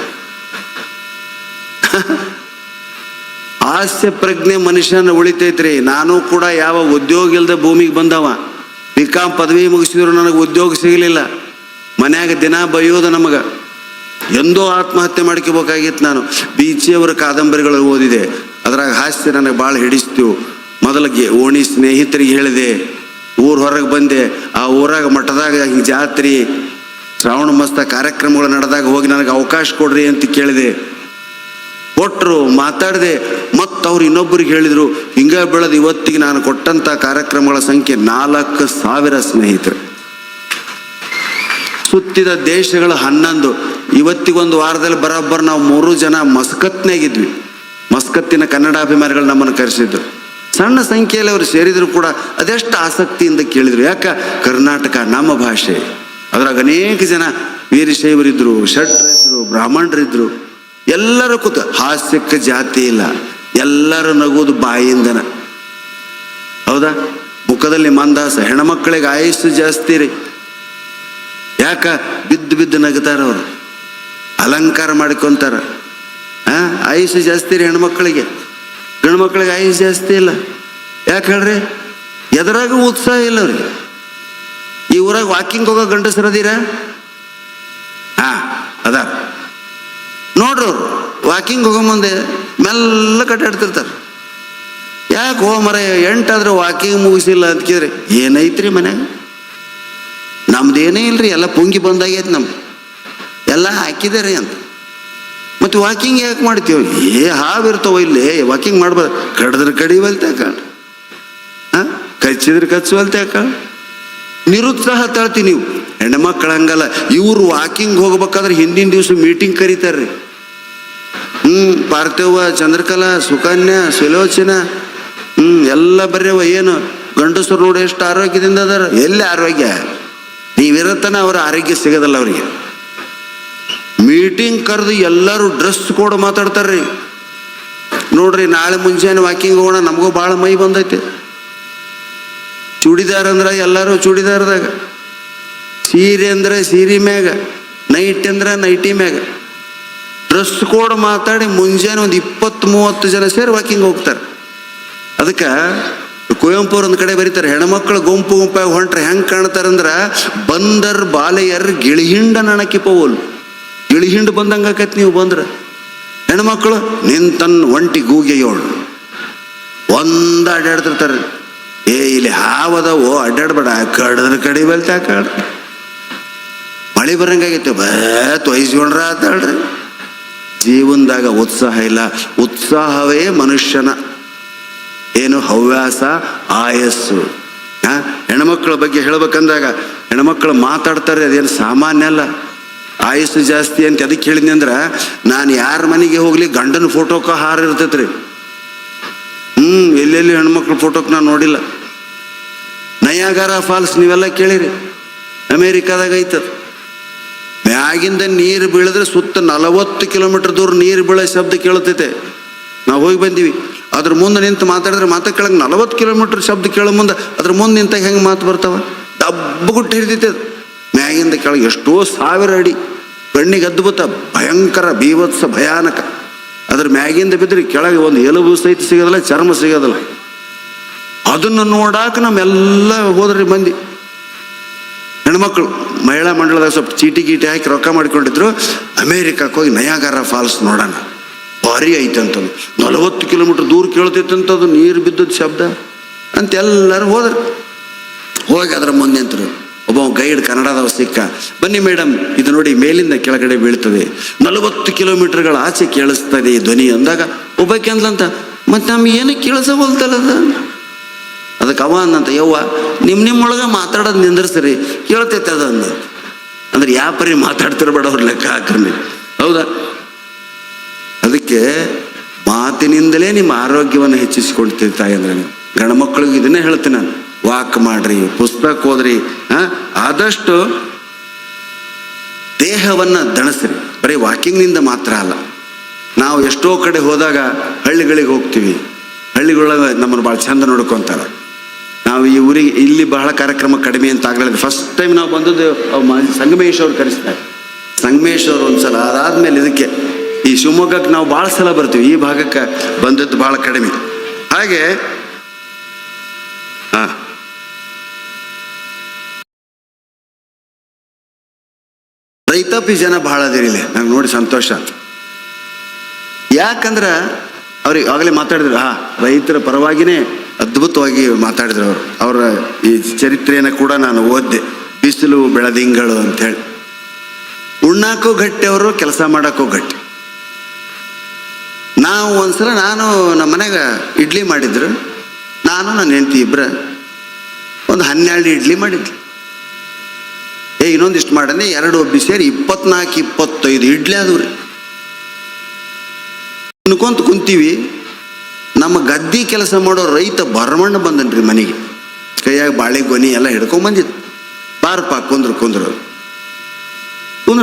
ಹಾಸ್ಯ ಪ್ರಜ್ಞೆ ಮನುಷ್ಯನ ಉಳಿತೈತ್ರಿ. ನಾನು ಕೂಡ ಯಾವ ಉದ್ಯೋಗ ಇಲ್ಲದೆ ಭೂಮಿಗೆ ಬಂದವ. BCom ಪದವಿ ಮುಗಿಸಿದ್ರು ನನಗೆ ಉದ್ಯೋಗ ಸಿಗಲಿಲ್ಲ. ಮನ್ಯಾಗ ದಿನ ಬೈಯೋದು ನಮಗೆ. ಎಂದೋ ಆತ್ಮಹತ್ಯೆ ಮಾಡ್ಕೋಬೇಕಾಗಿತ್ತು ನಾನು. ಬೀಚಿಯವರ ಕಾದಂಬರಿಗಳು ಓದಿದೆ, ಅದ್ರಾಗ ಹಾಸ್ಯ ನನಗೆ ಭಾಳ ಹಿಡಿಸ್ತು. ಮೊದಲಿಗೆ ಓಣಿ ಸ್ನೇಹಿತರಿಗೆ ಹೇಳಿದೆ, ಊರು ಹೊರಗೆ ಬಂದೆ. ಆ ಊರಾಗ ಮಠದಾಗ ಹಿಂಗೆ ಜಾತ್ರೆ ಶ್ರಾವಣ ಮಾಸದ ಕಾರ್ಯಕ್ರಮಗಳು ನಡೆದಾಗ ಹೋಗಿ ನನಗೆ ಅವಕಾಶ ಕೊಡ್ರಿ ಅಂತ ಕೇಳಿದೆ. ಕೊಟ್ಟರು, ಮಾತಾಡಿದೆ. ಮತ್ತು ಅವ್ರು ಇನ್ನೊಬ್ಬರಿಗೆ ಹೇಳಿದರು. ಹಿಂಗೆ ಬೆಳೆದು ಇವತ್ತಿಗೆ ನಾನು ಕೊಟ್ಟಂಥ ಕಾರ್ಯಕ್ರಮಗಳ ಸಂಖ್ಯೆ 4,000 ಸ್ನೇಹಿತರು. ಸುತ್ತಿದ ದೇಶಗಳು 11. ಇವತ್ತಿಗೊಂದು ವಾರದಲ್ಲಿ ಬರೋಬ್ಬರ ನಾವು 3 ಜನ ಮಸ್ಕತ್ನಾಗಿದ್ವಿ. ಮಸ್ಕತ್ತಿನ ಕನ್ನಡಾಭಿಮಾನಿಗಳು ನಮ್ಮನ್ನು ಕರೆಸಿದ್ರು. ಸಣ್ಣ ಸಂಖ್ಯೆಯಲ್ಲಿ ಅವರು ಸೇರಿದ್ರು ಕೂಡ ಅದೆಷ್ಟು ಆಸಕ್ತಿಯಿಂದ ಕೇಳಿದರು. ಯಾಕೆ? ಕರ್ನಾಟಕ ನಮ್ಮ ಭಾಷೆ. ಅದ್ರಾಗ ಅನೇಕ ಜನ ವೀರಶೈವರಿದ್ರು, ಶಟ್ರಿದ್ರು, ಬ್ರಾಹ್ಮಣರಿದ್ರು. ಎಲ್ಲರೂ ಕೂತ ಹಾಸ್ಯಕ್ಕೆ ಜಾತಿ ಇಲ್ಲ, ಎಲ್ಲರೂ ನಗೋದು ಬಾಯಿಂದನ. ಹೌದಾ? ಮುಖದಲ್ಲಿ ಮಂದಾಸ. ಹೆಣ್ಮಕ್ಳಿಗೆ ಆಯುಸ್ಸು ಜಾಸ್ತಿ ರೀ. ಯಾಕ? ಬಿದ್ದು ಬಿದ್ದು ನಗ್ತಾರ ಅವರು, ಅಲಂಕಾರ ಮಾಡ್ಕೊತಾರ. ಆಯುಷ್ಯ ಜಾಸ್ತಿ ರೀ ಹೆಣ್ಮಕ್ಳಿಗೆ. ಗಂಡು ಮಕ್ಳಿಗೆ ಆಯುಷ್ಯ ಜಾಸ್ತಿ ಇಲ್ಲ. ಯಾಕೆ ಹೇಳ್ರಿ? ಎದರಾಗೂ ಉತ್ಸಾಹ ಇಲ್ಲ ಅವ್ರಿಗೆ. ಈ ಊರಾಗ ವಾಕಿಂಗ್ ಹೋಗೋ ಗಂಡಸರದೀರ? ಅದ ನೋಡ್ರಿ, ಅವ್ರು ವಾಕಿಂಗ್ ಹೋಗೋ ಮುಂದೆ ಮೆಲ್ಲ ಕಟ್ಟಾಡ್ತಿರ್ತಾರೆ. ಯಾಕೆ ಹೋ ಮರ 8 ಆದ್ರೆ ವಾಕಿಂಗ್ ಮುಗಿಸಿಲ್ಲ ಅಂತ ಕೇಳ್ರಿ. ಏನೈತ್ರಿ ಮನ್ಯಾಗ? ನಮ್ದೇನೇ ಇಲ್ರಿ, ಎಲ್ಲ ಪುಂಗಿ ಬಂದಾಗೈತಿ, ನಮ್ದು ಎಲ್ಲ ಹಾಕಿದಾರೆ ಅಂತ. ಮತ್ತು ವಾಕಿಂಗ್ ಯಾಕೆ ಮಾಡ್ತೀವಿ? ಹಾವಿರ್ತಾವ ಇಲ್ಲಿ, ವಾಕಿಂಗ್ ಮಾಡ್ಬೋದು. ಕಡಿದ್ರೆ ಕಡಿವಲ್ತೆ ಯಾಕ, ಕಚ್ಚಿದ್ರೆ ಕಚ್ಚುವಲ್ತೆ ಯಾಕ? ನಿರುತ್ಸಾಹ ತಾಳ್ತಿ ನೀವು. ಹೆಣ್ಮಕ್ಳು ಹಂಗಲ್ಲ. ಇವ್ರು ವಾಕಿಂಗ್ ಹೋಗ್ಬೇಕಾದ್ರೆ ಹಿಂದಿನ ದಿವಸ ಮೀಟಿಂಗ್ ಕರೀತಾರ್ರಿ. ಪಾರ್ಥಿವ, ಚಂದ್ರಕಲಾ, ಸುಕನ್ಯಾ, ಸುಲೋಚನ ಎಲ್ಲ ಬರ್ಯವ. ಏನು ಗಂಡಸರು ನೋಡಿ ಎಷ್ಟು ಆರೋಗ್ಯದಿಂದ ಅದಾರ. ಎಲ್ಲಿ ಆರೋಗ್ಯ? ನೀವಿರತನ ಅವ್ರ ಆರೋಗ್ಯ ಸಿಗೋದಲ್ಲ ಅವ್ರಿಗೆ. ಮೀಟಿಂಗ್ ಕರೆದು ಎಲ್ಲರೂ ಡ್ರೆಸ್ ಕೋಡ್ ಮಾತಾಡ್ತಾರ್ರಿ. ನೋಡ್ರಿ, ನಾಳೆ ಮುಂಜಾನೆ ವಾಕಿಂಗ್ ಹೋಗೋಣ, ನಮಗೂ ಭಾಳ ಮೈ ಬಂದೈತೆ. ಚೂಡಿದಾರ್ ಅಂದ್ರೆ ಎಲ್ಲರೂ ಚೂಡಿದಾರ್ದಾಗ, ಸೀರೆ ಅಂದ್ರೆ ಸೀರೆ ಮ್ಯಾಗ, ನೈಟ್ ಅಂದ್ರೆ ನೈಟಿ ಮ್ಯಾಗ. ಡ್ರೆಸ್ ಕೋಡ್ ಮಾತಾಡಿ ಮುಂಜಾನೆ ಒಂದು 20-30 ಜನ ಸೇರಿ ವಾಕಿಂಗ್ ಹೋಗ್ತಾರೆ. ಅದಕ್ಕೆ ಕುವೆಂಪು ಒಂದು ಕಡೆ ಬರೀತಾರೆ, ಹೆಣ್ಮಕ್ಳು ಗುಂಪು ಗುಂಪಾಗಿ ಹೊಂಟ್ರೆ ಹೆಂಗೆ ಕಾಣ್ತಾರಂದ್ರೆ ಬಂದರ್ ಬಾಲೆಯರ್ ಗಿಳಿಹಿಂಡ ನಣಕಿ ಪೋಲ್. ಗಿಳಿಹಿಂಡು ಬಂದಂಗೆ ಆಕೈತಿ ನೀವು ಬಂದ್ರೆ. ಹೆಣ್ಮಕ್ಳು ನಿಂತನ್ ಒಂಟಿ ಗೂಗೆಯೋಳು ಒಂದ ಅಡ್ಡಾಡ್ತಿರ್ತಾರೆ. ಇಲ್ಲಿ ಹಾವದವೋ ಅಡ್ಡಾಡ್ಬೇಡ, ಕಡಿದ್ರೆ ಕಡಿಬಲ್ತ ಕಾಡ. ಮಳೆ ಬರಂಗಾಗೈತೆ, ತೊಯ್ಸ್ಕೊಂಡ್ರ ಆತಾಳ್ರಿ. ಜೀವನದಾಗ ಉತ್ಸಾಹ ಇಲ್ಲ. ಉತ್ಸಾಹವೇ ಮನುಷ್ಯನ ಏನು ಹವ್ಯಾಸ, ಆಯಸ್ಸು. ಹೆಣ್ಮಕ್ಳ ಬಗ್ಗೆ ಹೇಳ್ಬೇಕಂದಾಗ ಹೆಣ್ಮಕ್ಳು ಮಾತಾಡ್ತಾರೆ, ಅದೇನು ಸಾಮಾನ್ಯ ಅಲ್ಲ. ಆಯಸ್ಸು ಜಾಸ್ತಿ ಅಂತ ಅದಕ್ಕೆ ಹೇಳಿದ್ನಿ ಅಂದ್ರೆ, ನಾನು ಯಾರ ಮನೆಗೆ ಹೋಗ್ಲಿ ಗಂಡನ ಫೋಟೋಕ್ಕೆ ಹಾರ ಇರ್ತೈತ್ರಿ. ಎಲ್ಲೆಲ್ಲಿ ಹೆಣ್ಮಕ್ಳ ಫೋಟೋಕ್ಕೆ ನಾನು ನೋಡಿಲ್ಲ. ನಯಾಗರಾ ಫಾಲ್ಸ್ ನೀವೆಲ್ಲ ಕೇಳಿರಿ, ಅಮೇರಿಕಾದಾಗ ಐತದ. ಮ್ಯಾಗಿಂದ ನೀರು ಬೀಳಿದ್ರೆ ಸುತ್ತ 40 ಕಿಲೋಮೀಟರ್ ದೂರ ನೀರು ಬೀಳೋ ಶಬ್ದ ಕೇಳ್ತೈತೆ. ನಾವು ಹೋಗಿ ಬಂದೀವಿ. ಅದ್ರ ಮುಂದೆ ನಿಂತು ಮಾತಾಡಿದ್ರೆ ಮಾತಾ ಕೆಳಗೆ 40 ಕಿಲೋಮೀಟರ್ ಶಬ್ದ ಕೇಳೋ ಮುಂದೆ ಅದ್ರ ಮುಂದೆ ನಿಂತಾಗ ಹೆಂಗೆ ಮಾತು ಬರ್ತಾವ? ದಬ್ಬಗುಟ್ಟು ಹಿಡಿದೈತೆ ಅದು. ಮ್ಯಾಗಿಂದ ಕೆಳಗೆ ಎಷ್ಟೋ 1000 ಅಡಿ, ಕಣ್ಣಿಗೆ ಅದ್ಭುತ, ಭಯಂಕರ, ಬೀಭತ್ಸ, ಭಯಾನಕ. ಅದ್ರ ಮ್ಯಾಗಿಂದ ಬಿದ್ದರೆ ಕೆಳಗೆ ಒಂದು ಎಲುಬು ಸಹಿತ ಸಿಗೋದಿಲ್ಲ, ಚರ್ಮ ಸಿಗೋದಿಲ್ಲ. ಅದನ್ನು ನೋಡಾಕ ನಮ್ಮೆಲ್ಲ ಹೋದ್ರಿ ಮಂದಿ. ಹೆಣ್ಮಕ್ಳು ಮಹಿಳಾ ಮಂಡಳದಾಗ ಸ್ವಲ್ಪ ಚೀಟಿ ಗೀಟಿ ಹಾಕಿ ರೊಕ್ಕ ಮಾಡಿಕೊಂಡಿದ್ರು. ಅಮೇರಿಕಕ್ಕೆ ಹೋಗಿ ನಯಾಗರಾ ಫಾಲ್ಸ್ ನೋಡೋಣ, ಭಾರಿ ಐತೆ ಅಂತಂದು. 40 ಕಿಲೋಮೀಟರ್ ದೂರ ಕೇಳ್ತೈತಂತದು, ನೀರು ಬಿದ್ದದ ಶಬ್ದ ಅಂತ ಎಲ್ಲರೂ ಹೋದ್ರು. ಹೋಗಿ ಅದ್ರ ಮುಂದೆ ಅಂತರು ಒಬ್ಬ ಗೈಡ್ ಕನ್ನಡದವ ಸಿಕ್ಕ, ಬನ್ನಿ ಮೇಡಮ್ ಇದು ನೋಡಿ ಮೇಲಿಂದ ಕೆಳಗಡೆ ಬೀಳ್ತದೆ, 40 ಕಿಲೋಮೀಟರ್ಗಳ ಆಚೆ ಕೇಳಿಸ್ತದೆ ಈ ಧ್ವನಿ ಅಂದಾಗ ಒಬ್ಬಕ್ಕೆ ಅಂದ್ಲಂತ, ಮತ್ತೆ ನಮ್ಗೆ ಏನಕ್ಕೆ ಕೇಳಿಸವಲ್ತಲ್ಲದ. ಅದಕ್ಕೆ ಅವ ಅಂದಂತ, ಯವ್ವ ನಿಮ್ಮೊಳಗೆ ಮಾತಾಡೋದು ನಿಂದ್ರಿಸ್ರಿ, ಕೇಳ್ತೈತೆ ಅದ ಅಂದ. ಅಂದ್ರೆ ಯಾವ ಪರಿ ಮಾತಾಡ್ತಿರ್ಬೇಡ ಅವ್ರ ಲೆಕ್ಕ ಹಾಕಿ, ಹೌದಾ? ಅದಕ್ಕೆ ಮಾತಿನಿಂದಲೇ ನಿಮ್ಮ ಆರೋಗ್ಯವನ್ನು ಹೆಚ್ಚಿಸಿಕೊಳ್ತಿರ್ತಾಯಿ ಅಂದ್ರೆ ನೀವು ಗಂಡು ಮಕ್ಕಳಿಗೆ ಇದನ್ನೇ ಹೇಳ್ತೀನಿ ನಾನು, ವಾಕ್ ಮಾಡ್ರಿ, ಪುಸ್ತಕ ಓದ್ರಿ, ಆದಷ್ಟು ದೇಹವನ್ನು ದಣಿಸ್ರಿ. ಬರೀ ವಾಕಿಂಗ್ನಿಂದ ಮಾತ್ರ ಅಲ್ಲ. ನಾವು ಎಷ್ಟೋ ಕಡೆ ಹೋದಾಗ ಹಳ್ಳಿಗಳಿಗೆ ಹೋಗ್ತೀವಿ, ಹಳ್ಳಿಗಳೊಳಗೆ ನಮ್ಮನ್ನು ಭಾಳ ಚಂದ ನೋಡ್ಕೊತಾರೆ. ನಾವು ಈ ಊರಿಗೆ ಇಲ್ಲಿ ಬಹಳ ಕಾರ್ಯಕ್ರಮ ಕಡಿಮೆ ಅಂತ ಆಗಲಿಲ್ಲ. ಫಸ್ಟ್ ಟೈಮ್ ನಾವು ಬಂದದ್ದು ಸಂಗಮೇಶ್ ಅವ್ರು ಕರೆಸ್ತಾರೆ. ಸಂಗಮೇಶ್ ಅವ್ರು ಒಂದ್ಸಲ, ಅದಾದ್ಮೇಲೆ ಇದಕ್ಕೆ ಈ ಶಿವಮೊಗ್ಗಕ್ಕೆ ನಾವು ಭಾಳ ಸಲ ಬರ್ತೀವಿ, ಈ ಭಾಗಕ್ಕೆ ಬಂದದ್ದು ಭಾಳ ಕಡಿಮೆ. ಹಾಗೆ ರೈತಾಪಿ ಜನ ಭಾಳ ಅದಿರಿಲ್ಲ, ನಂಗೆ ನೋಡಿ ಸಂತೋಷ ಆಯ್ತು. ಯಾಕಂದ್ರೆ ಅವ್ರಿಗೆ ಆಗಲೇ ಮಾತಾಡಿದ್ರು, ರೈತರ ಪರವಾಗಿನೇ ಅದ್ಭುತವಾಗಿ ಮಾತಾಡಿದ್ರು ಅವರು. ಅವರ ಈ ಚರಿತ್ರೆಯನ್ನು ಕೂಡ ನಾನು ಓದಿದೆ, ಬಿಸಿಲು ಬೆಳದಿಂಗಳು ಅಂಥೇಳಿ. ಉಣ್ಣಾಕೋ ಗಟ್ಟಿ ಅವರು, ಕೆಲಸ ಮಾಡೋಕ್ಕೂ ಗಟ್ಟಿ. ನಾವು ಒಂದ್ಸಲ ನಾನು ನಮ್ಮ ಮನೆಗೆ ಇಡ್ಲಿ ಮಾಡಿದ್ರು, ನಾನು ನನ್ನ ಹೆಂಡತಿ ಇಬ್ಬರು ಒಂದು 12 ಇಡ್ಲಿ ಮಾಡಿದ್ವಿ. ಇನ್ನೊಂದಿಷ್ಟು ಮಾಡಂದ್ರೆ 2 ಒಬ್ಬಿ ಸೇರಿ 24-25 ಇಡ್ಲಿ ಆದವು ರೀ. ಅನ್ಕೊಂತ ಕುಂತೀವಿ, ನಮ್ಮ ಗದ್ದಿ ಕೆಲಸ ಮಾಡೋ ರೈತ ಬರಮಣ್ಣ ಬಂದನ್ರಿ ಮನೆಗೆ, ಕೈಯಾಗ ಬಾಳೆ ಗೊನಿ ಎಲ್ಲ ಹಿಡ್ಕೊಂಬಂದಿತ್ತು. ಬಾರಪ್ಪ ಕುಂದ್ರು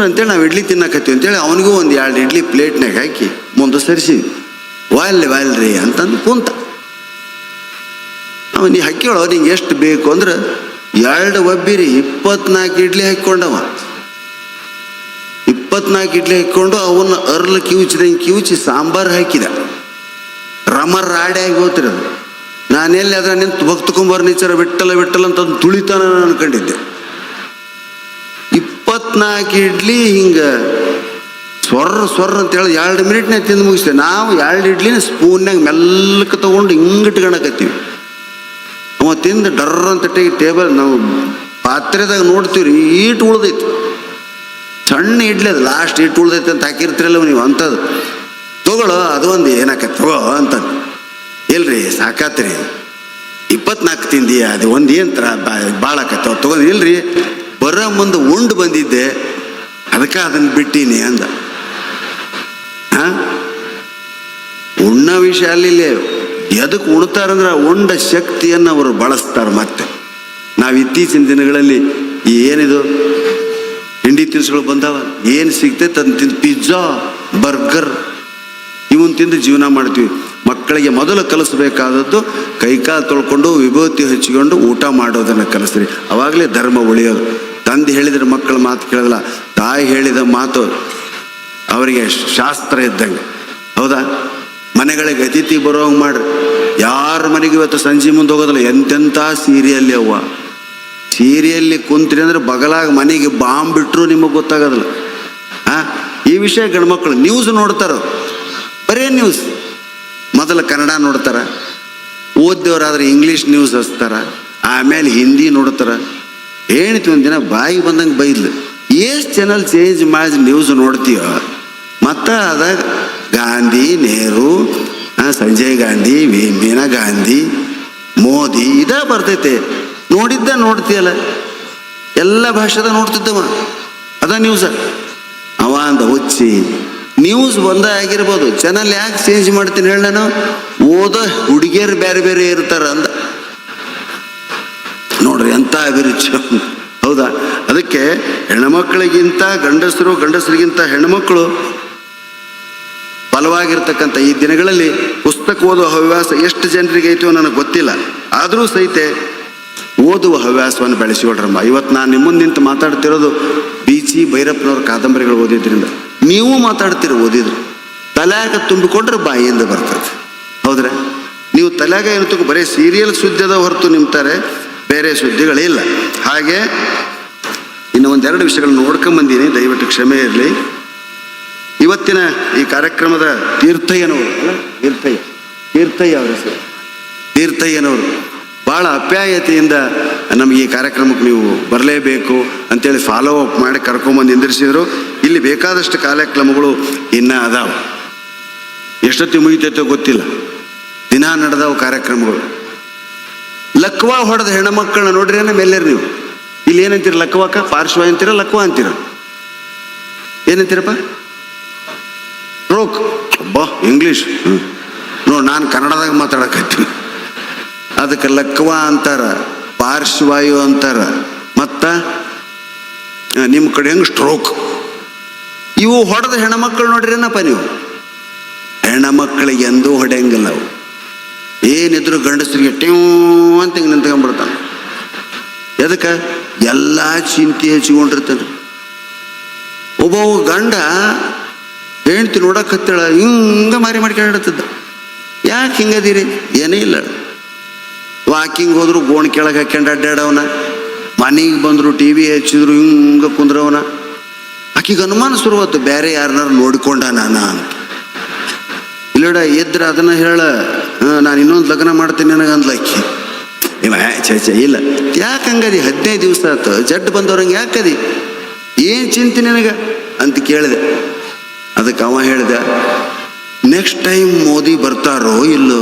ಅಂತೇಳಿ ನಾವು ಇಡ್ಲಿ ತಿನ್ನಕತ್ತೀವಿ ಅಂತೇಳಿ ಅವನಿಗೂ ಒಂದು 2 ಇಡ್ಲಿ ಪ್ಲೇಟ್ನಾಗ ಹಾಕಿ ಮುಂದೆ ಸರಿಸಿದ್ವಿ. ವಾಲ್ರಿ ಅಂತಂದು ಕುಂತ. ನೀ ಹಾಕ್ಯೇಳೋ ನಿಂಗೆ ಎಷ್ಟು ಬೇಕು ಅಂದ್ರೆ 2 ಒಬ್ಬಿರಿ 24 ಇಡ್ಲಿ ಹಾಕ್ಕೊಂಡವ. 24 ಇಡ್ಲಿ ಹಾಕ್ಕೊಂಡು ಅವನ್ನ ಅರ್ಲು ಕಿವುಚಿ ಸಾಂಬಾರು ಹಾಕಿದ. ರಾಡಿ ಆಗಿ ಹೋಗ್ತಿರ ಅದು. ನಾನೆಲ್ಲಿ ಅದ್ರ ನಿಂತು ಭಕ್ತಕುಂಬಾರ ನೇಚರ ಬಿಟ್ಟಲ್ಲ ಅಂತಂದು ತುಳಿತಾನ ಅನ್ಕೊಂಡಿದ್ದೆ. 24 ಇಡ್ಲಿ ಹಿಂಗೆ ಸ್ವರ್ರ ಅಂತೇಳಿ 2 ಮಿನಿಟ್ನಾಗ ತಿಂದು ಮುಗಿಸ್ತೇವೆ. ನಾವು 2 ಇಡ್ಲಿನ ಸ್ಪೂನ್ನಾಗ ಮೆಲ್ಲಕ್ಕೆ ತೊಗೊಂಡು ಹಿಂಗಿಟ್ಕೊಳಕತ್ತೀವಿ. ಅವ ತಿಂದು ಡರ್ರ ಅಂತ ಟೇಬಲ್ ನಾವು ಪಾತ್ರೆದಾಗ ನೋಡ್ತೀವಿ ರೀ, ಈಟು ಉಳ್ದೈತಿ. ಸಣ್ಣ ಇಡ್ಲಿ ಅದು ಲಾಸ್ಟ್ ಈಟು ಉಳ್ದೈತಿ ಅಂತ ಹಾಕಿರ್ತೀರಲ್ಲ ನೀವು, ಅಂಥದ್ದು ತಗೊಳ್ಳೋ, ಅದು ಒಂದು ಏನಾಕೈತಿ ತಗೋ ಅಂತ. ಇಲ್ರಿ ಸಾಕಾತ್ರಿ, 24 ತಿಂದೀಯ, ಅದು ಒಂದು ಏನಂತರ ಭಾಳ ಆಕೈತಿ ತಗೊಂಡು. ಇಲ್ರಿ ಬರೋ ಮುಂದೆ ಉಂಡು ಬಂದಿದ್ದೆ, ಅದಕ್ಕೆ ಅದನ್ನು ಬಿಟ್ಟೀನಿ ಅಂದ. ಉಣ್ಣ ವಿಷಯ ಅಲ್ಲಿ ಎದಕ್ಕೆ ಉಣ್ತಾರಂದ್ರೆ ಉಂಡ ಶಕ್ತಿಯನ್ನು ಅವರು ಬಳಸ್ತಾರೆ. ಮತ್ತೆ ನಾವು ಇತ್ತೀಚಿನ ದಿನಗಳಲ್ಲಿ ಏನಿದು ತಿಂಡಿ ತಿನಿಸುಗಳು ಬಂದಾವ, ಏನು ಸಿಗ್ತೈತೆ ಅದನ್ನ ತಿಂದು ಪಿಜ್ಜಾ ಬರ್ಗರ್ ಇವನ್ ತಿಂದು ಜೀವನ ಮಾಡ್ತೀವಿ. ಮಕ್ಕಳಿಗೆ ಮೊದಲು ಕಲಿಸ್ಬೇಕಾದದ್ದು ಕೈಕಾಲು ತೊಳ್ಕೊಂಡು ವಿಭೂತಿ ಹಚ್ಚಿಕೊಂಡು ಊಟ ಮಾಡೋದನ್ನು ಕಲಿಸ್ರಿ. ಅವಾಗಲೇ ಧರ್ಮ ಉಳಿಯೋದು. ತಂದೆ ಹೇಳಿದ್ರೆ ಮಕ್ಕಳ ಮಾತು ಕೇಳೋದಿಲ್ಲ, ತಾಯಿ ಹೇಳಿದ ಮಾತು ಅವರಿಗೆ ಶಾಸ್ತ್ರ ಇದ್ದಂಗೆ, ಹೌದಾ? ಮನೆಗಳಿಗೆ ಅತಿಥಿ ಬರೋಂಗೆ ಮಾಡ್ರಿ. ಯಾರ ಮನೆಗೆ ಇವತ್ತು ಸಂಜೆ ಮುಂದೆ ಹೋಗೋದಿಲ್ಲ, ಎಂತೆಂಥ ಸೀರಿಯಲ್ಲಿ ಅವ್ವ, ಸೀರಿಯಲ್ಲಿ ಕುಂತ್ರಿ ಅಂದ್ರೆ ಬಗಲಾಗ ಮನೆಗೆ ಬಾಂಬ್ ಬಿಟ್ಟರು ನಿಮಗೆ ಗೊತ್ತಾಗೋದಿಲ್ಲ. ಈ ವಿಷಯ ಗಂಡ್ಮಕ್ಳು ನ್ಯೂಸ್ ನೋಡ್ತಾರ, ಬರೇ ನ್ಯೂಸ್. ಮೊದಲು ಕನ್ನಡ ನೋಡ್ತಾರ, ಓದ್ದವರಾದ್ರೆ ಇಂಗ್ಲೀಷ್ ನ್ಯೂಸ್ ಹಚ್ತಾರ, ಆಮೇಲೆ ಹಿಂದಿ ನೋಡ್ತಾರ. ಹೇಳಿತು ಒಂದಿನ ಬಾಯಿ ಬಂದಂಗೆ ಬೈದ್ಲು, ಎಷ್ಟು ಚಾನಲ್ ಚೇಂಜ್ ಮಾಡಿ ನ್ಯೂಸ್ ನೋಡ್ತೀವ. ಮತ್ತು ಅದಾಗ ಗಾಂಧಿ, ನೆಹರು, ಸಂಜಯ್ ಗಾಂಧಿ, ಮೀನಾ ಗಾಂಧಿ, ಮೋದಿ ಇದ ಬರ್ತೈತೆ. ನೋಡ್ತೀಯಲ್ಲ, ಎಲ್ಲ ಭಾಷೆದ ನೋಡ್ತಿದ್ದವ, ಅದ ನ್ಯೂಸ. ಅವ ಅಂದ ಹುಚ್ಚಿ, ನ್ಯೂಸ್ ಒಂದ ಆಗಿರ್ಬೋದು, ಚಾನಲ್ ಯಾಕೆ ಚೇಂಜ್ ಮಾಡ್ತೀನಿ ಹೇಳಿ, ನಾನು ಓದೋ ಹುಡುಗಿಯರು ಬೇರೆ ಬೇರೆ ಇರ್ತಾರ ಅಂದ. ನೋಡ್ರಿ ಎಂಥ ಅಭಿರುಚಿ, ಹೌದಾ? ಅದಕ್ಕೆ ಹೆಣ್ಮಕ್ಳಿಗಿಂತ ಗಂಡಸರಿಗಿಂತ ಹೆಣ್ಮಕ್ಳು ಬಲವಾಗಿರ್ತಕ್ಕಂಥ ಈ ದಿನಗಳಲ್ಲಿ ಪುಸ್ತಕ ಓದುವ ಹವ್ಯಾಸ ಎಷ್ಟು ಜನರಿಗೆ ಐತೋ ನನಗೆ ಗೊತ್ತಿಲ್ಲ. ಆದರೂ ಸಹಿತ ಓದುವ ಹವ್ಯಾಸವನ್ನು ಬೆಳೆಸಿಕೊಳ್ರಮ್ಮ. ಇವತ್ತು ನಾನು ನಿಮ್ಮ ಮುಂದೆ ನಿಂತು ಮಾತಾಡ್ತಿರೋದು BG ಭೈರಪ್ಪನವ್ರ ಕಾದಂಬರಿಗಳು ಓದಿದ್ರಿಂದ. ನೀವು ಮಾತಾಡ್ತೀರ ಓದಿದ್ರು, ತಲೆಯಾಗ ತುಂಬಿಕೊಂಡ್ರೆ ಬಾಯಿಯಿಂದ ಬರ್ತದೆ, ಹೌದ್ರೆ? ನೀವು ತಲೆಯಾಗ ಏನು ಬರೀ ಸೀರಿಯಲ್ ಸುದ್ದಿದ ಹೊರತು ನಿಮ್ತಾರೆ, ಬೇರೆ ಸುದ್ದಿಗಳಿಲ್ಲ. ಹಾಗೆ ಇನ್ನು 1-2 ವಿಷಯಗಳನ್ನ ನೋಡ್ಕೊಂಬಂದೀನಿ, ದಯವಿಟ್ಟು ಕ್ಷಮೆ ಇರಲಿ. ಇವತ್ತಿನ ಈ ಕಾರ್ಯಕ್ರಮದ ತೀರ್ಥಯ್ಯನವರು, ತೀರ್ಥಯ್ಯ ಅವರ ಹೆಸರು, ತೀರ್ಥಯ್ಯನವರು ಭಾಳ ಅಪ್ಯಾಯತೆಯಿಂದ ನಮಗೆ ಈ ಕಾರ್ಯಕ್ರಮಕ್ಕೆ ನೀವು ಬರಲೇಬೇಕು ಅಂತೇಳಿ ಫಾಲೋ ಅಪ್ ಮಾಡಿ ಕರ್ಕೊಂಬಂದು ನಿಂದಿರಿಸಿದ್ರು. ಇಲ್ಲಿ ಬೇಕಾದಷ್ಟು ಕಾರ್ಯಕ್ರಮಗಳು ಇನ್ನೂ ಅದಾವೆ. ಎಷ್ಟೊತ್ತಿಗೆ ಮುಗಿತೈತೋ ಗೊತ್ತಿಲ್ಲ, ದಿನ ನಡೆದವು ಕಾರ್ಯಕ್ರಮಗಳು. ಲಕ್ವಾ ಹೊಡೆದ ಹೆಣ್ಮಕ್ಕಳನ್ನ ನೋಡ್ರಿ ಮೇಲೇರಿ ನೀವು. ಇಲ್ಲಿ ಏನಂತೀರ? ಲಕ್ವಾಕ ಪಾರ್ಶ್ವ ಅಂತೀರ, ಲಕ್ವಾ ಅಂತೀರ? ಏನಂತೀರಪ್ಪ? ಸ್ಟ್ರೋಕ್. ಅಬ್ಬಾ ಇಂಗ್ಲೀಷ್ ನೋಡಿ, ನಾನು ಕನ್ನಡದಾಗ ಮಾತಾಡಕತ್ತೀನಿ. ಅದಕ್ಕೆ ಲಕ್ವಾ ಅಂತಾರ, ಪಾರ್ಶ್ವಾಯು ಅಂತಾರ, ಮತ್ತು ನಿಮ್ಮ ಕಡೆ ಹೆಂಗೆ ಸ್ಟ್ರೋಕ್. ಇವು ಹೊಡೆದ ಹೆಣ್ಮಕ್ಳು ನೋಡ್ರಿ ಏನಪ್ಪ ನೀವು. ಹೆಣ್ಮಕ್ಳಿಗೆ ಎಂದೂ ಹೊಡೆಯಂಗಿಲ್ಲ ಅವು. ಏನಿದ್ರು ಗಂಡಸರಿಗೆ ಟ್ಯೂ ಅಂತ ಹಿಂಗೆ ನಿಂತ್ಕೊಂಡ್ಬಿಡ್ತಾನೆ. ಎದಕ್ಕೆ? ಎಲ್ಲ ಚಿಂತೆ ಹಚ್ಚಿಕೊಂಡಿರ್ತಾನೆ. ಒಬ್ಬ ಗಂಡ ಹೆಂಡ್ತಿ ನೋಡಕತ್ತೇಳ ಹಿಂಗೆ ಮಾರಿ ಮಾಡ್ಕೊಂಡಿರ್ತದ. ಯಾಕೆ ಹಿಂಗದೀರಿ? ಏನೇ ಇಲ್ಲ. ವಾಕಿಂಗ್ ಹೋದ್ರು ಗೋಣ್ ಕೆಳಗೆ ಹಾಕ್ಯಂಡು ಅಡ್ಡಾಡವನ, ಮನೆಗೆ ಬಂದರು ಟಿ ವಿ ಹಚ್ಚಿದ್ರು ಹಿಂಗೆ ಕುಂದ್ರವನ. ಆಕಿಗೆ ಅನುಮಾನ ಶುರುವತ್ತು, ಬೇರೆ ಯಾರನ್ನಾರು ನೋಡಿಕೊಂಡ ನಾನ ಅಂತ. ಇಲ್ಲಡ ಎದ್ರ ಅದನ್ನು ಹೇಳ, ನಾನು ಇನ್ನೊಂದು ಲಗ್ನ ಮಾಡ್ತೀನಿ ನನಗೆ ಅಂದ್ಲಕ್ಕಿ. ಛೆ ಇಲ್ಲ, ಯಾಕೆ ಹಂಗದಿ? 15 ದಿವಸ ಆಯ್ತು ಜಡ್ ಬಂದವ್ರಂಗೆ ಯಾಕದಿ? ಏನು ಚಿಂತೆ ನನಗೆ ಅಂತ ಕೇಳಿದೆ. ಅದಕ್ಕೆ ಅವ ಹೇಳಿದೆ, ನೆಕ್ಸ್ಟ್ ಟೈಮ್ ಮೋದಿ ಬರ್ತಾರೋ ಇಲ್ಲೋ,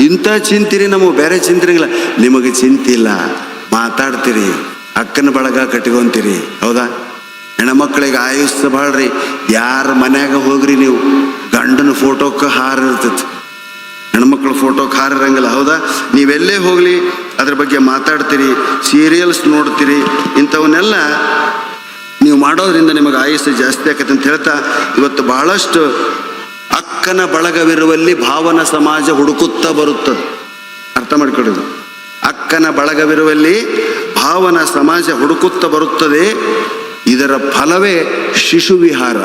ಇಂಥ ಚಿಂತಿರಿ, ನಮಗೆ ಬೇರೆ ಚಿಂತಿರಿಲ್ಲ. ನಿಮಗೆ ಚಿಂತಿಲ್ಲ, ಮಾತಾಡ್ತೀರಿ, ಅಕ್ಕನ ಬಳಗ ಕಟ್ಕೊಂತೀರಿ, ಹೌದಾ? ಹೆಣ್ಮಕ್ಳಿಗೆ ಆಯುಷ್ಯ ಭಾಳ್ರಿ. ಯಾರ ಮನ್ಯಾಗ ಹೋಗ್ರಿ ನೀವು, ಗಂಡನ ಫೋಟೋಕ್ಕೆ ಹಾರ ಇರ್ತೈತಿ, ಹೆಣ್ಮಕ್ಳ ಫೋಟೋಕ್ಕೆ ಹಾರ ಇರಂಗಿಲ್ಲ, ಹೌದಾ? ನೀವೆಲ್ಲೇ ಹೋಗಲಿ ಅದ್ರ ಬಗ್ಗೆ ಮಾತಾಡ್ತೀರಿ, ಸೀರಿಯಲ್ಸ್ ನೋಡ್ತೀರಿ. ಇಂಥವನ್ನೆಲ್ಲ ನೀವು ಮಾಡೋದ್ರಿಂದ ನಿಮಗೆ ಆಯುಷ್ಯ ಜಾಸ್ತಿ ಆಕತ್ತೆ ಅಂತ ಹೇಳ್ತಾ, ಇವತ್ತು ಬಹಳಷ್ಟು ಅಕ್ಕನ ಬಳಗವಿರುವಲ್ಲಿ ಭಾವನ ಸಮಾಜ ಹುಡುಕುತ್ತಾ ಬರುತ್ತದೆ. ಅರ್ಥ ಮಾಡ್ಕೊಳ್ಳೋದು. ಅಕ್ಕನ ಬಳಗವಿರುವಲ್ಲಿ ಭಾವನ ಸಮಾಜ ಹುಡುಕುತ್ತಾ ಬರುತ್ತದೆ. ಇದರ ಫಲವೇ ಶಿಶು ವಿಹಾರ.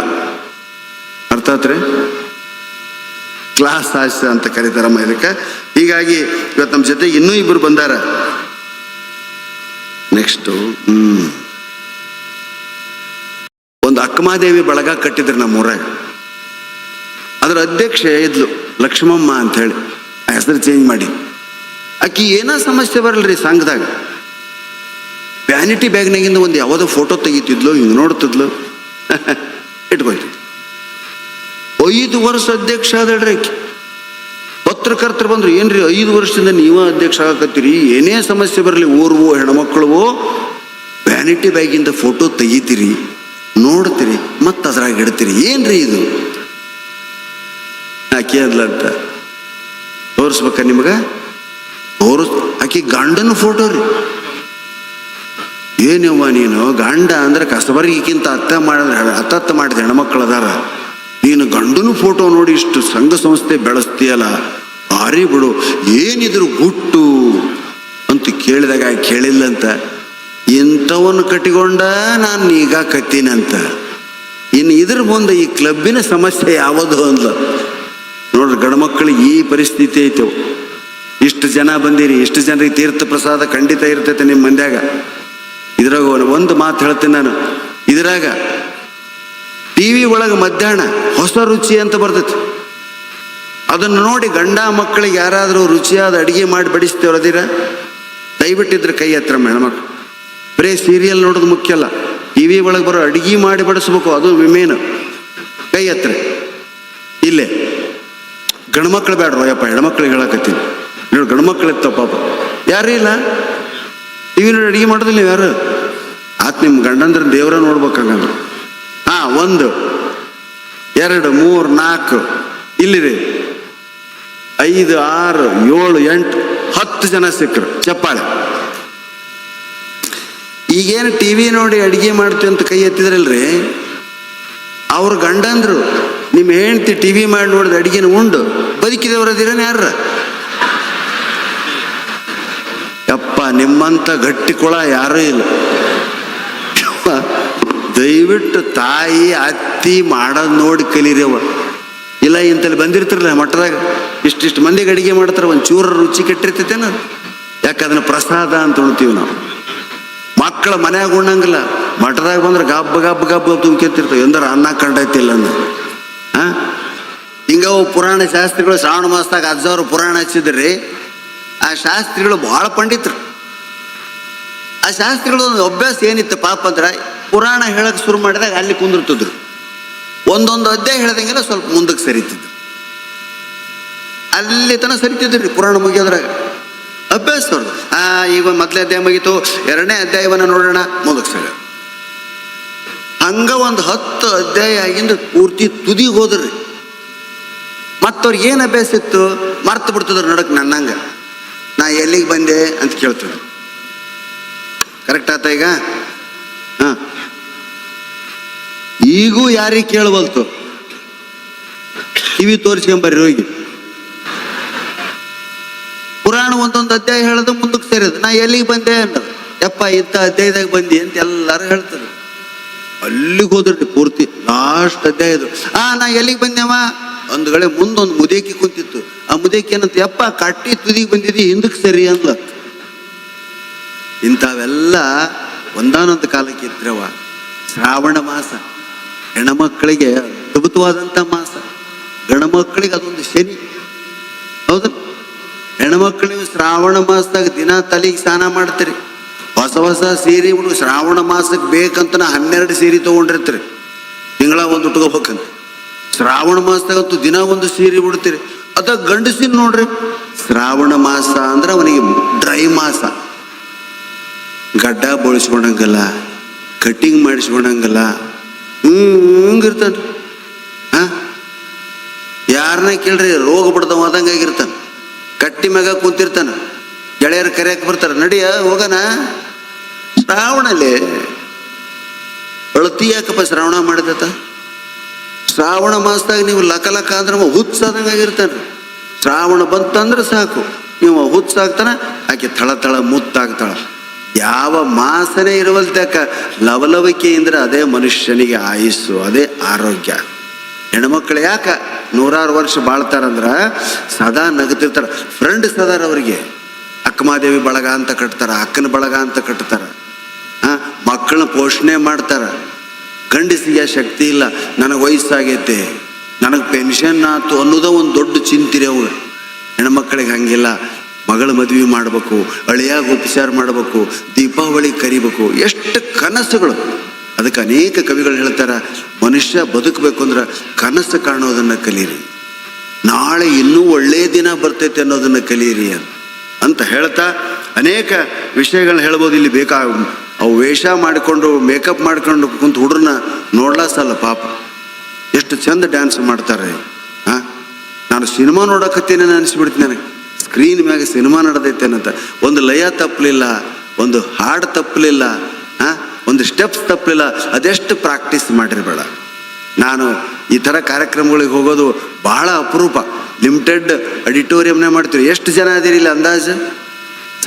ಅರ್ಥ ಆತ್ರಿ? ಕ್ಲಾಸ್ ಹಾಸ್ಯ ಅಂತ ಕರೀತಾರಮ್ಮ ಇದಕ್ಕೆ. ಹೀಗಾಗಿ ಇವತ್ತು ನಮ್ಮ ಜೊತೆಗೆ ಇನ್ನೂ ಇಬ್ಬರು ಬಂದಾರ. ನೆಕ್ಸ್ಟು ಒಂದು ಅಕ್ಕಮಾದೇವಿ ಬಳಗ ಕಟ್ಟಿದ್ರು ನಮ್ಮೂರಾಗ. ಅದರ ಅಧ್ಯಕ್ಷೆ ಇದ್ಲು ಲಕ್ಷ್ಮಮ್ಮ ಅಂತ ಹೇಳಿ, ಆ ಹೆಸರು ಚೇಂಜ್ ಮಾಡಿ. ಆಕಿ ಏನೋ ಸಮಸ್ಯೆ ಬರಲ್ರಿ ಸಂಘದಾಗ. ವ್ಯಾನಿಟಿ ಬ್ಯಾಗ್ನಾಗಿಂದ ಒಂದು ಯಾವುದೋ ಫೋಟೋ ತೆಗಿತಿದ್ಲು, ಹಿಂಗೆ ನೋಡ್ತಿದ್ಲು, ಇಟ್ಕೊಯ್ತಿದ್ಲು. 5 ವರ್ಷ ಅಧ್ಯಕ್ಷ ಆದಳ್ರಿ ಆಕಿ. ಪತ್ರಕರ್ತರು ಬಂದ್ರು, ಏನ್ರಿ 5 ವರ್ಷದಿಂದ ನೀವ ಅಧ್ಯಕ್ಷ ಆಗಕತ್ತೀರಿ, ಏನೇ ಸಮಸ್ಯೆ ಬರಲಿ ಊರ್ವೋ ಹೆಣ್ಮಕ್ಳು ವ್ಯಾನಿಟಿ ಬ್ಯಾಗಿಂದ ಫೋಟೋ ತೆಗಿತೀರಿ, ನೋಡ್ತೀರಿ, ಮತ್ತೆ ಅದ್ರಾಗ ಇಡ್ತೀರಿ, ಏನ್ರಿ ಇದು? ಆಕೆ ಅದ್ಲಂತ, ತೋರಿಸ್ಬೇಕ ನಿಮ್ಗೆ? ಆಕೆ ಗಂಡನ ಫೋಟೋ ರೀ. ಏನವ್ವ ನೀನು, ಗಂಡ ಅಂದ್ರೆ ಕಸಬರಿಗಿಂತ ಹತ್ತತ್ತ ಮಾಡಿದ ಹೆಣ್ಮಕ್ಳು ಅದಾರ, ನೀನು ಗಂಡನ ಫೋಟೋ ನೋಡಿ ಇಷ್ಟು ಸಂಘ ಸಂಸ್ಥೆ ಬೆಳೆಸ್ತೀಯಲ್ಲ, ಭಾರಿ ಬಿಡು, ಏನಿದ್ರು ಗುಟ್ಟು ಅಂತ ಕೇಳಿದಾಗ ಕೇಳಿಲ್ಲಂತ. ಇಂಥವನ್ನು ಕಟ್ಟಿಕೊಂಡ ನಾನು ಈಗ ಕತ್ತೀನಂತ. ಇನ್ನು ಇದ್ರ ಮುಂದೆ ಈ ಕ್ಲಬ್ಬಿನ ಸಮಸ್ಯೆ ಯಾವುದು ಅಂದ್ಲ. ನೋಡ್ರಿ, ಗಂಡ್ಮಕ್ಳಿಗೆ ಈ ಪರಿಸ್ಥಿತಿ ಐತೆ. ಇಷ್ಟು ಜನ ಬಂದಿರಿ, ಇಷ್ಟು ಜನರಿಗೆ ತೀರ್ಥ ಪ್ರಸಾದ ಖಂಡಿತ ಇರ್ತೈತೆ ನಿಮ್ಮ ಮಂದ್ಯಾಗ. ಇದ್ರಾಗ ಒಂದು ಮಾತು ಹೇಳ್ತೀನಿ ನಾನು. ಇದ್ರಾಗ TV ಒಳಗೆ ಮಧ್ಯಾಹ್ನ ಹೊಸ ರುಚಿ ಅಂತ ಬರ್ತೈತಿ. ಅದನ್ನು ನೋಡಿ ಗಂಡ ಮಕ್ಕಳಿಗೆ ಯಾರಾದರೂ ರುಚಿಯಾದ ಅಡುಗೆ ಮಾಡಿ ಬಡಿಸ್ತೇವ್ರದಿರ, ದಯವಿಟ್ಟಿದ್ರೆ ಕೈ ಹತ್ರ ಹೆಣ್ಮಕ್ಳು. ಬರೀ ಸೀರಿಯಲ್ ನೋಡೋದು ಮುಖ್ಯ ಅಲ್ಲ, TV ಒಳಗೆ ಬರೋ ಅಡುಗೆ ಮಾಡಿ ಬಡಿಸ್ಬೇಕು, ಅದು ಮೇನು. ಕೈ ಹತ್ರ ಇಲ್ಲೇ ಗಂಡ್ಮಕ್ಳು ಬೇಡ್ರು ಯಪ್ಪ, ಹೆಣ್ಮಕ್ಳಿಗೆ ಹೇಳಕತ್ತೀನಿ. ನೋಡಿ ಗಂಡ್ಮಕ್ಳು ಇರ್ತಾವ ಪಾಪ, ಯಾರೂ ಇಲ್ಲ TV ನೋಡಿ ಅಡುಗೆ ಮಾಡೋದಿಲ್ಲ ನೀವು ಯಾರು. ಆತ ನಿಮ್ಮ ಗಂಡಂದ್ರೆ ದೇವರ ನೋಡ್ಬೇಕಂಗಂದ್ರೆ. 1 2 3 4 ಇಲ್ಲಿರಿ 5 6 7 8 10 ಜನ ಸಿಕ್ಕರು ಚಪ್ಪಾಳೆ. ಈಗೇನು TV ನೋಡಿ ಅಡುಗೆ ಮಾಡ್ತೀವಿ ಅಂತ ಕೈ ಎತ್ತಿದ್ರಲ್ರಿ, ಅವ್ರ ಗಂಡಂದ್ರು ನಿಮ್ಮ ಹೆಂಡ್ತಿ TV ಮಾಡಿ ನೋಡಿದ ಅಡುಗೆನ ಉಂಡು ಬದುಕಿದವ್ರದಿರೇನ ಯಾರ? ಯಪ್ಪ, ನಿಮ್ಮಂಥ ಗಟ್ಟಿ ಕುಳ ಯಾರೂ ಇಲ್ಲ. ದಯವಿಟ್ಟು ತಾಯಿ ಅತ್ತಿ ಮಾಡೋದು ನೋಡಿ ಕಲೀರವ. ಇಲ್ಲ ಇಂತಲ್ಲಿ ಬಂದಿರ್ತಿರಲ್ಲ ಮಠದಾಗ, ಇಷ್ಟಿಷ್ಟು ಮಂದಿಗೆ ಅಡುಗೆ ಮಾಡ್ತಾರೆ, ಒಂದು ಚೂರ ರುಚಿ ಕೆಟ್ಟಿರ್ತೈತೇನ? ಯಾಕೆ ಅದನ್ನು ಪ್ರಸಾದ ಅಂತ ಉಣ್ತೀವಿ ನಾವು. ಮಕ್ಕಳ ಮನ್ಯಾಗ ಉಣ್ಣಂಗಿಲ್ಲ, ಮಠದಾಗ ಬಂದ್ರೆ ಗಬ್ಬ ಗಬ್ಬ ಗಬ್ಬ ತುಂಬ್ಕಿರ್ತಿರ್ತವೆ, ಎಂದ್ರೆ ಅನ್ನ ಕಂಡೈತಿಲ್ಲ ಅಂದ್ರೆ. ಹಿಂಗವು ಪುರಾಣ ಶಾಸ್ತ್ರಿಗಳು ಶ್ರಾವಣ ಮಾಸದಾಗ ಅಜ್ಜವ್ರು ಪುರಾಣ ಹಚ್ಚಿದ್ರಿ, ಆ ಶಾಸ್ತ್ರಿಗಳು ಭಾಳ ಪಂಡಿತರು. ಆ ಶಾಸ್ತ್ರಿಗಳು ಒಂದು ಅಭ್ಯಾಸ ಏನಿತ್ತು ಪಾಪ ಅಂದ್ರೆ, ಪುರಾಣ ಹೇಳಕ್ಕೆ ಶುರು ಮಾಡಿದಾಗ ಅಲ್ಲಿ ಕುಂದಿರ್ತಿದ್ರು. ಒಂದೊಂದು ಅಧ್ಯಾಯ ಹೇಳ್ದಂಗೆಲ್ಲ ಸ್ವಲ್ಪ ಮುಂದಕ್ಕೆ ಸರಿತಿದ್ರು. ಅಲ್ಲಿ ತನಕ ಸರಿತಿದ್ರಿ ಪುರಾಣ ಮುಗಿಯೋದ್ರಾಗ. ಅಭ್ಯಾಸ ಅವ್ರದ್ದು. ಈಗ ಮೊದಲನೇ ಅಧ್ಯಾಯ ಮುಗೀತು, ಎರಡನೇ ಅಧ್ಯಾಯವನ್ನು ನೋಡೋಣ, ಮುಂದಕ್ಕೆ ಸರಿ. ಹಂಗ ಒಂದು 10 ಅಧ್ಯಾಯ ಆಗಿಂದ ಪೂರ್ತಿ ತುದಿಗೆ ಹೋದ್ರಿ. ಮತ್ತವ್ರಿಗೆ ಏನು ಅಭ್ಯಾಸ ಇತ್ತು, ಮರ್ತು ಬಿಡ್ತಿದ್ರು ನಡಕ್ಕೆ. ನನ್ನಂಗೆ ನಾ ಎಲ್ಲಿಗೆ ಬಂದೆ ಅಂತ ಕೇಳ್ತಿದ್ರು. ಕರೆಕ್ಟ್ ಆತ ಈಗ? ಹಾಂ, ಈಗೂ ಯಾರಿಗೆ ಕೇಳವಲ್ತು, ಕಿವಿ ತೋರಿಸ್ಕೊಂಬರ್ರಿ ಹೋಗಿ. ಪುರಾಣ ಒಂದೊಂದು ಅಧ್ಯಾಯ ಹೇಳೋದು ಮುಂದಕ್ಕೆ ಸೇರಿದ್ರು. ನಾ ಎಲ್ಲಿಗೆ ಬಂದೆ ಅನ್ನೋದು, ಯಪ್ಪ ಇಂಥ ಅಧ್ಯಾಯದಾಗ ಬಂದಿ ಅಂತ ಎಲ್ಲರೂ ಹೇಳ್ತಾರೆ. ಅಲ್ಲಿಗೆ ಹೋದ್ರಿ ಪೂರ್ತಿ ಲಾಸ್ಟ್ ಅಧ್ಯಾಯದು. ನಾ ಎಲ್ಲಿಗೆ ಬಂದೆವ, ಒಂದು ವೇಳೆ ಮುಂದೊಂದು ಮುದೇಕಿ ಕುಂತಿತ್ತು. ಆ ಮುದೇಕಿ ಏನಂತ, ಯಪ್ಪ ಕಟ್ಟಿ ತುದಿಗೆ ಬಂದಿದ್ದಿ, ಹಿಂದಕ್ಕೆ ಸರಿ ಅಂದ್ಲ. ಇಂಥವೆಲ್ಲ ಒಂದಾನೊಂದು ಕಾಲಕ್ಕೆ ಇದ್ರವ. ಶ್ರಾವಣ ಮಾಸ ಹೆಣ್ಮಕ್ಕಳಿಗೆ ಅದ್ಭುತವಾದಂಥ ಮಾಸ. ಗಂಡು ಮಕ್ಕಳಿಗೆ ಅದೊಂದು ಶನಿ. ಹೌದು, ಹೆಣ್ಮಕ್ಳು ನೀವು ಶ್ರಾವಣ ಮಾಸದಾಗ ದಿನ ತಲೆಗೆ ಸ್ನಾನ ಮಾಡ್ತೀರಿ, ಹೊಸ ಹೊಸ ಸೀರೆ ಹುಡುಗ. ಶ್ರಾವಣ ಮಾಸಕ್ಕೆ ಬೇಕಂತ 12 ಸೀರೆ ತೊಗೊಂಡಿರ್ತೀರಿ, ತಿಂಗಳ ಒಂದು ಉಟ್ಕೋಬೇಕಂತ. ಶ್ರಾವಣ ಮಾಸದಾಗಂತೂ ದಿನ ಒಂದು ಸೀರೆ ಬಿಡ್ತೀರಿ. ಅದ ಗಂಡಸಿನ ನೋಡ್ರಿ, ಶ್ರಾವಣ ಮಾಸ ಅಂದ್ರೆ ಅವನಿಗೆ ಡ್ರೈ ಮಾಸ. ಗಡ್ಡ ಬೋಳಿಸ್ಕೊಳಂಗಲ್ಲ, ಕಟ್ಟಿಂಗ್ ಮಾಡಿಸ್ಕೊಳಂಗಲ್ಲ, ಹಿಂಗಿರ್ತಾನೆ. ಯಾರನ್ನ ಕೇಳ್ರಿ, ರೋಗ ಬಿಡ್ದವ ಆದಂಗಾಗಿರ್ತಾನೆ. ಕಟ್ಟಿ ಮ್ಯಾಗ ಕೂತಿರ್ತಾನ. ಗೆಳೆಯರು ಕರೆಯಕ್ಕೆ ಬರ್ತಾರೆ, ನಡಿಯ ಹೋಗೋಣ. ಶ್ರಾವಣಲ್ಲಿ ಅಳತಿ ಯಾಕಪ್ಪ ಶ್ರಾವಣ ಮಾಡಿದತ? ಶ್ರಾವಣ ಮಾಸದಾಗ ನೀವು ಲಕ ಅಂದ್ರೆ ಹುತ್ಸಾದಂಗಾಗಿರ್ತಾನೆ. ಶ್ರಾವಣ ಬಂತಂದ್ರೆ ಸಾಕು, ನೀವು ಹುತ್ಸಾಗ್ತಾನ, ಆಕೆ ಥಳ ಮುತ್ತಾಗ್ತಾಳ. ಯಾವ ಮಾಸನೇ ಇರುವಲ್ತಕ್ಕ ಲವಲವಿಕೆಯಿಂದ ಅದೇ ಮನುಷ್ಯನಿಗೆ ಆಯುಸ್ಸು, ಅದೇ ಆರೋಗ್ಯ. ಹೆಣ್ಮಕ್ಳು ಯಾಕೆ 100 ವರ್ಷ ಬಾಳ್ತಾರಂದ್ರೆ ಸದಾ ನಗತಿರ್ತಾರೆ. ಫ್ರೆಂಡ್ಸ್ ಅದಾರ ಅವರಿಗೆ. ಅಕ್ಕಮಾದೇವಿ ಬಳಗ ಅಂತ ಕಟ್ತಾರ, ಅಕ್ಕನ ಬಳಗ ಅಂತ ಕಟ್ತಾರ. ಮಕ್ಕಳನ್ನ ಪೋಷಣೆ ಮಾಡ್ತಾರ. ಗಂಡಸಿಗೆ ಶಕ್ತಿ ಇಲ್ಲ, ನನಗೆ ವಯಸ್ಸಾಗೈತೆ, ನನಗೆ ಪೆನ್ಷನ್ ಆಯ್ತು ಅನ್ನೋದ ಒಂದು ದೊಡ್ಡ ಚಿಂತಿರಿ ಅವ್ರು. ಹೆಣ್ಮಕ್ಳಿಗೆ ಹಂಗಿಲ್ಲ. ಮಗಳ ಮದುವೆ ಮಾಡಬೇಕು, ಅಳಿಯಾಗ ಉಪಚಾರ ಮಾಡಬೇಕು, ದೀಪಾವಳಿ ಕರಿಬೇಕು, ಎಷ್ಟು ಕನಸುಗಳು. ಅದಕ್ಕೆ ಅನೇಕ ಕವಿಗಳು ಹೇಳ್ತಾರೆ, ಮನುಷ್ಯ ಬದುಕಬೇಕು ಅಂದ್ರೆ ಕನಸು ಕಾಣೋದನ್ನು ಕಲೀರಿ, ನಾಳೆ ಇನ್ನೂ ಒಳ್ಳೆಯ ದಿನ ಬರ್ತೈತೆ ಅನ್ನೋದನ್ನು ಕಲೀರಿ ಅಂತ ಹೇಳ್ತಾ ಅನೇಕ ವಿಷಯಗಳನ್ನ ಹೇಳ್ಬೋದು. ಇಲ್ಲಿ ಅವು ವೇಷ ಮಾಡಿಕೊಂಡು ಮೇಕಪ್ ಮಾಡ್ಕೊಂಡು ಕುಂತು ಹುಡ್ರನ್ನ ನೋಡ್ಲಾಸಲ್ಲ ಪಾಪ, ಎಷ್ಟು ಚಂದ ಡ್ಯಾನ್ಸ್ ಮಾಡ್ತಾರೆ. ನಾನು ಸಿನಿಮಾ ನೋಡಕತ್ತೇನೆ ಅನಿಸ್ಬಿಡ್ತೀನಿ ನನಗೆ. ಸ್ಕ್ರೀನ್ ಮ್ಯಾಗ ಸಿನಿಮಾ ನಡೆದೈತೇನಂತ. ಒಂದು ಲಯ ತಪ್ಪಲಿಲ್ಲ, ಒಂದು ಹಾಡು ತಪ್ಪಲಿಲ್ಲ, ಒಂದು ಸ್ಟೆಪ್ಸ್ ತಪ್ಪಲಿಲ್ಲ. ಅದೆಷ್ಟು ಪ್ರಾಕ್ಟೀಸ್ ಮಾಡಿರಬೇಡ. ನಾನು ಈ ಥರ ಕಾರ್ಯಕ್ರಮಗಳಿಗೆ ಹೋಗೋದು ಬಹಳ ಅಪರೂಪ. ಲಿಮಿಟೆಡ್ ಅಡಿಟೋರಿಯಮ್ನೇ ಮಾಡ್ತೀವಿ. ಎಷ್ಟು ಜನ ಅದಿರಿ ಇಲ್ಲ ಅಂದಾಜು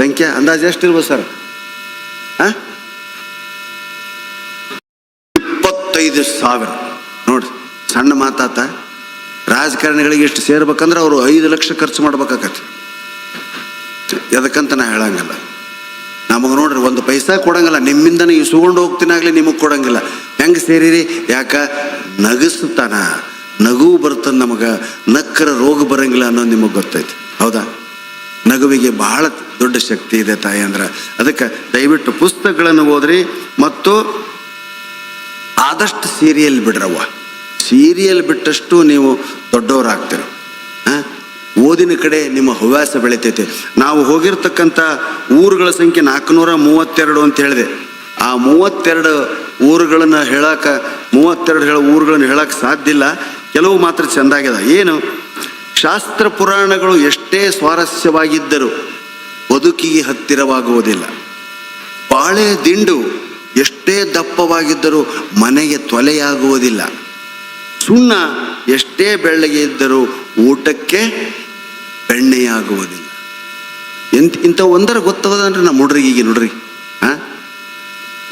ಸಂಖ್ಯೆ? ಅಂದಾಜು ಎಷ್ಟಿರ್ಬೋದು ಸರ್? 25,000 ನೋಡ್ರಿ, ಸಣ್ಣ ಮಾತಾತ. ರಾಜಕಾರಣಿಗಳಿಗೆ ಎಷ್ಟು ಸೇರ್ಬೇಕಂದ್ರೆ ಅವರು 5 ಲಕ್ಷ ಖರ್ಚು ಮಾಡ್ಬೇಕಾಗತ್ತೆ. ಎದಕ್ಕಂತ ನಾ ಹೇಳಂಗಿಲ್ಲ. ನಮಗೆ ನೋಡ್ರಿ ಒಂದು ಪೈಸಾ ಕೊಡಂಗಿಲ್ಲ, ನಿಮ್ಮಿಂದನೇ ಇಸ್ಕೊಂಡು ಹೋಗ್ತೀನಾಗ್ಲಿ, ನಿಮಗೆ ಕೊಡಂಗಿಲ್ಲ. ಹೆಂಗೆ ಸೇರಿರಿ? ಯಾಕ? ನಗಿಸ್ತಾನ, ನಗು ಬರ್ತದೆ ನಮಗೆ, ನಕ್ಕರ ರೋಗ ಬರಂಗಿಲ್ಲ ಅನ್ನೋದು ನಿಮಗೆ ಗೊತ್ತೈತಿ. ಹೌದಾ? ನಗುವಿಗೆ ಬಹಳ ದೊಡ್ಡ ಶಕ್ತಿ ಇದೆ ತಾಯಿ ಅಂದ್ರೆ. ಅದಕ್ಕೆ ದಯವಿಟ್ಟು ಪುಸ್ತಕಗಳನ್ನು ಓದ್ರಿ, ಮತ್ತು ಆದಷ್ಟು ಸೀರಿಯಲ್ ಬಿಡ್ರವ್ವ. ಸೀರಿಯಲ್ ಬಿಟ್ಟಷ್ಟು ನೀವು ದೊಡ್ಡವರಾಗ್ತೀರ. ಓದಿನ ಕಡೆ ನಿಮ್ಮ ಹವ್ಯಾಸ ಬೆಳಿತೈತೆ. ನಾವು ಹೋಗಿರ್ತಕ್ಕಂಥ ಊರುಗಳ ಸಂಖ್ಯೆ 432 ಅಂತ ಹೇಳಿದೆ. ಆ 32 ಊರುಗಳನ್ನು ಹೇಳಕ್ಕೆ 32 ಊರುಗಳನ್ನು ಹೇಳಕ್ಕೆ ಸಾಧ್ಯ ಇಲ್ಲ. ಕೆಲವು ಮಾತ್ರ ಚೆಂದಾಗ್ಯದ. ಏನು? ಶಾಸ್ತ್ರ ಪುರಾಣಗಳು ಎಷ್ಟೇ ಸ್ವಾರಸ್ಯವಾಗಿದ್ದರೂ ಬದುಕಿಗೆ ಹತ್ತಿರವಾಗುವುದಿಲ್ಲ. ಬಾಳೆ ದಿಂಡು ಎಷ್ಟೇ ದಪ್ಪವಾಗಿದ್ದರೂ ಮನೆಗೆ ತೊಲೆಯಾಗುವುದಿಲ್ಲ. ಸುಣ್ಣ ಎಷ್ಟೇ ಬೆಳ್ಳಗೆ ಇದ್ದರೂ ಊಟಕ್ಕೆ ಬೆಣ್ಣೆಯಾಗುವುದಿಲ್ಲ. ಇಂಥ ಒಂದರ ಗೊತ್ತಾಗೋದಂದ್ರೆ ನಮ್ಮ ಹುಡ್ರಿಗೆ ನೋಡ್ರಿ.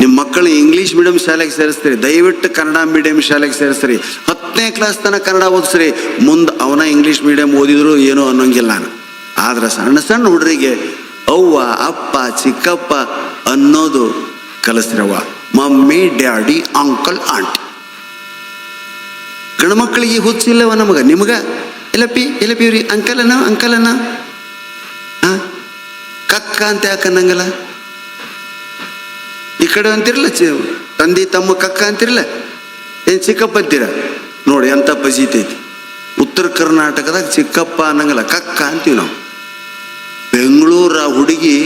ನಿಮ್ಮ ಮಕ್ಕಳು ಇಂಗ್ಲೀಷ್ ಮೀಡಿಯಂ ಶಾಲೆಗೆ ಸೇರಿಸ್ತೀರಿ, ದಯವಿಟ್ಟು ಕನ್ನಡ ಮೀಡಿಯಂ ಶಾಲೆಗೆ ಸೇರಿಸ್ರಿ. 10ನೇ ಕ್ಲಾಸ್ ತನಕ ಕನ್ನಡ ಓದಿಸ್ರಿ. ಮುಂದೆ ಅವನ ಇಂಗ್ಲೀಷ್ ಮೀಡಿಯಂ ಓದಿದ್ರು ಏನೋ ಅನ್ನೋಂಗಿಲ್ಲ ನಾನು. ಆದ್ರೆ ಸಣ್ಣ ಸಣ್ಣ ಹುಡ್ರಿಗೆ ಅವ್ವ ಅಪ್ಪ ಚಿಕ್ಕಪ್ಪ ಅನ್ನೋದು ಕಲಿಸ್ರವ್ವ. Mummy daddy uncle aunty. ಗಂಡು ಮಕ್ಕಳಿಗೆ ಹುಚ್ಚಿಲ್ಲವ ನಮಗೆ. ನಿಮ್ಗೆ ಎಲ್ಲಪ್ಪಿ ಎಲ್ಲಪ್ಪಿ ರೀ ಅಂಕಲನ ಅಂಕಲನ. ಕಕ್ಕ ಅಂತ ಯಾಕೆ ಅನ್ನಂಗಲ್ಲ? ಈ ಕಡೆ ಅಂತಿರಲ್ಲ ತಂದೆ ತಮ್ಮ ಕಕ್ಕ ಅಂತಿರಲ್ಲ, ಏನು ಚಿಕ್ಕಪ್ಪ ಅಂತೀರ? ನೋಡಿ ಎಂಥ ಪಜೀತೈತಿ. ಉತ್ತರ ಕರ್ನಾಟಕದಾಗ ಚಿಕ್ಕಪ್ಪ ಅನ್ನಂಗಲ್ಲ, ಕಕ್ಕ ಅಂತೀವಿ ನಾವು. ಬೆಂಗಳೂರ ಹುಡುಗಿ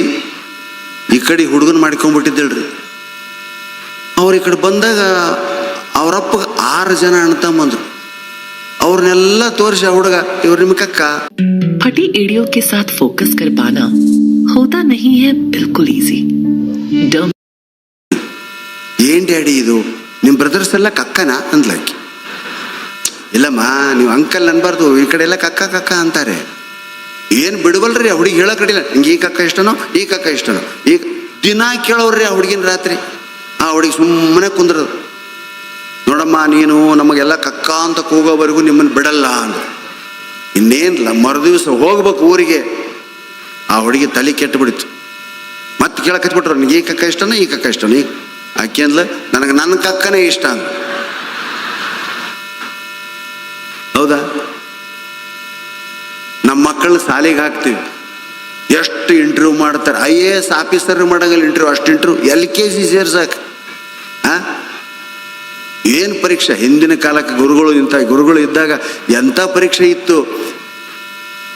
ಈ ಕಡೆ ಹುಡುಗನ ಮಾಡ್ಕೊಂಡ್ಬಿಟ್ಟಿದ್ದಳ್ರಿ. ಅವ್ರು ಈ ಕಡೆ ಬಂದಾಗ ಅವರಪ್ಪಗೆ 6 ಜನ ಅಣ್ಣ ತಮ್ಮಂದ್ರು. ಅವ್ರನ್ನೆಲ್ಲ ತೋರಿಸಿ ಆ ಹುಡುಗ ಇವ್ರು ನಿಮ್ಮ ಕಕ್ಕ. फटी एड़ियों के साथ फोकस कर पाना होता नहीं है बिल्कुल इजी. ಏನ್ ಡ್ಯಾಡಿ ಇದು, ನಿಮ್ಮ ಬ್ರದರ್ಸ್ ಎಲ್ಲ ಕಕ್ಕನ ಅಂದ್ಲಾಕಿ. ಇಲ್ಲಮ್ಮ ನೀವು ಅಂಕಲ್ ಅನ್ಬಾರ್ದು, ಈ ಕಡೆ ಎಲ್ಲ ಕಕ್ಕ ಕಕ್ಕ ಅಂತಾರೆ. ಏನು ಬಿಡವಲ್ರಿ ಆ ಹುಡುಗಿ ಹೇಳಕ್ ಕಡಿಲ್ಲ, ಹಿಂಗೆ ಈ ಕಕ್ಕ ಇಷ್ಟನೋ ಈ ಕಕ್ಕ ಇಷ್ಟನೋ. ಈಗ ದಿನ ಕೇಳೋರ್ರಿ ಆ ಹುಡುಗಿನ ರಾತ್ರಿ. ಆ ಹುಡುಗಿ ಸುಮ್ಮನೆ ಕುಂದ್ರದು. ನೋಡಮ್ಮ ನೀನು ನಮಗೆಲ್ಲ ಕಕ್ಕ ಅಂತ ಕೂಗೋವರೆಗೂ ನಿಮ್ಮನ್ನು ಬಿಡಲ್ಲ ಅಂದ್ರು. ಇನ್ನೇನಿಲ್ಲ, ಮರುದಿವಸ ಹೋಗ್ಬೇಕು ಊರಿಗೆ. ಆ ಹುಡುಗಿ ತಲೆ ಕೆಟ್ಟು ಬಿಡಿತು. ಮತ್ತೆ ಕೇಳಕ್ ಹಚ್ಬಿಟ್ರು, ನಿನಗೆ ಈ ಕಕ್ಕ ಇಷ್ಟನೋ ಈ ಕಕ್ಕ ಇಷ್ಟನೋ? ಈಗ ಆಕೆ ಅಂದ್ಲ, ನನಗೆ ನನ್ನ ಕಕ್ಕನೇ ಇಷ್ಟ ಅಂತ. ಹೌದಾ? ನಮ್ಮ ಮಕ್ಕಳನ್ನ ಶಾಲೆಗೆ ಹಾಕ್ತೀವಿ, ಎಷ್ಟು ಇಂಟರ್ವ್ಯೂ ಮಾಡ್ತಾರೆ. IAS ಆಫೀಸರ್ ಮಾಡಂಗಲ್ಲ ಇಂಟರ್ವ್ಯೂ, ಅಷ್ಟು ಇಂಟರ್ವ್ಯೂ. LKG ಸೇರ್ಸಾಕ ಏನು ಪರೀಕ್ಷೆ. ಹಿಂದಿನ ಕಾಲಕ್ಕೆ ಇಂಥ ಗುರುಗಳು ಇದ್ದಾಗ ಎಂಥ ಪರೀಕ್ಷೆ ಇತ್ತು.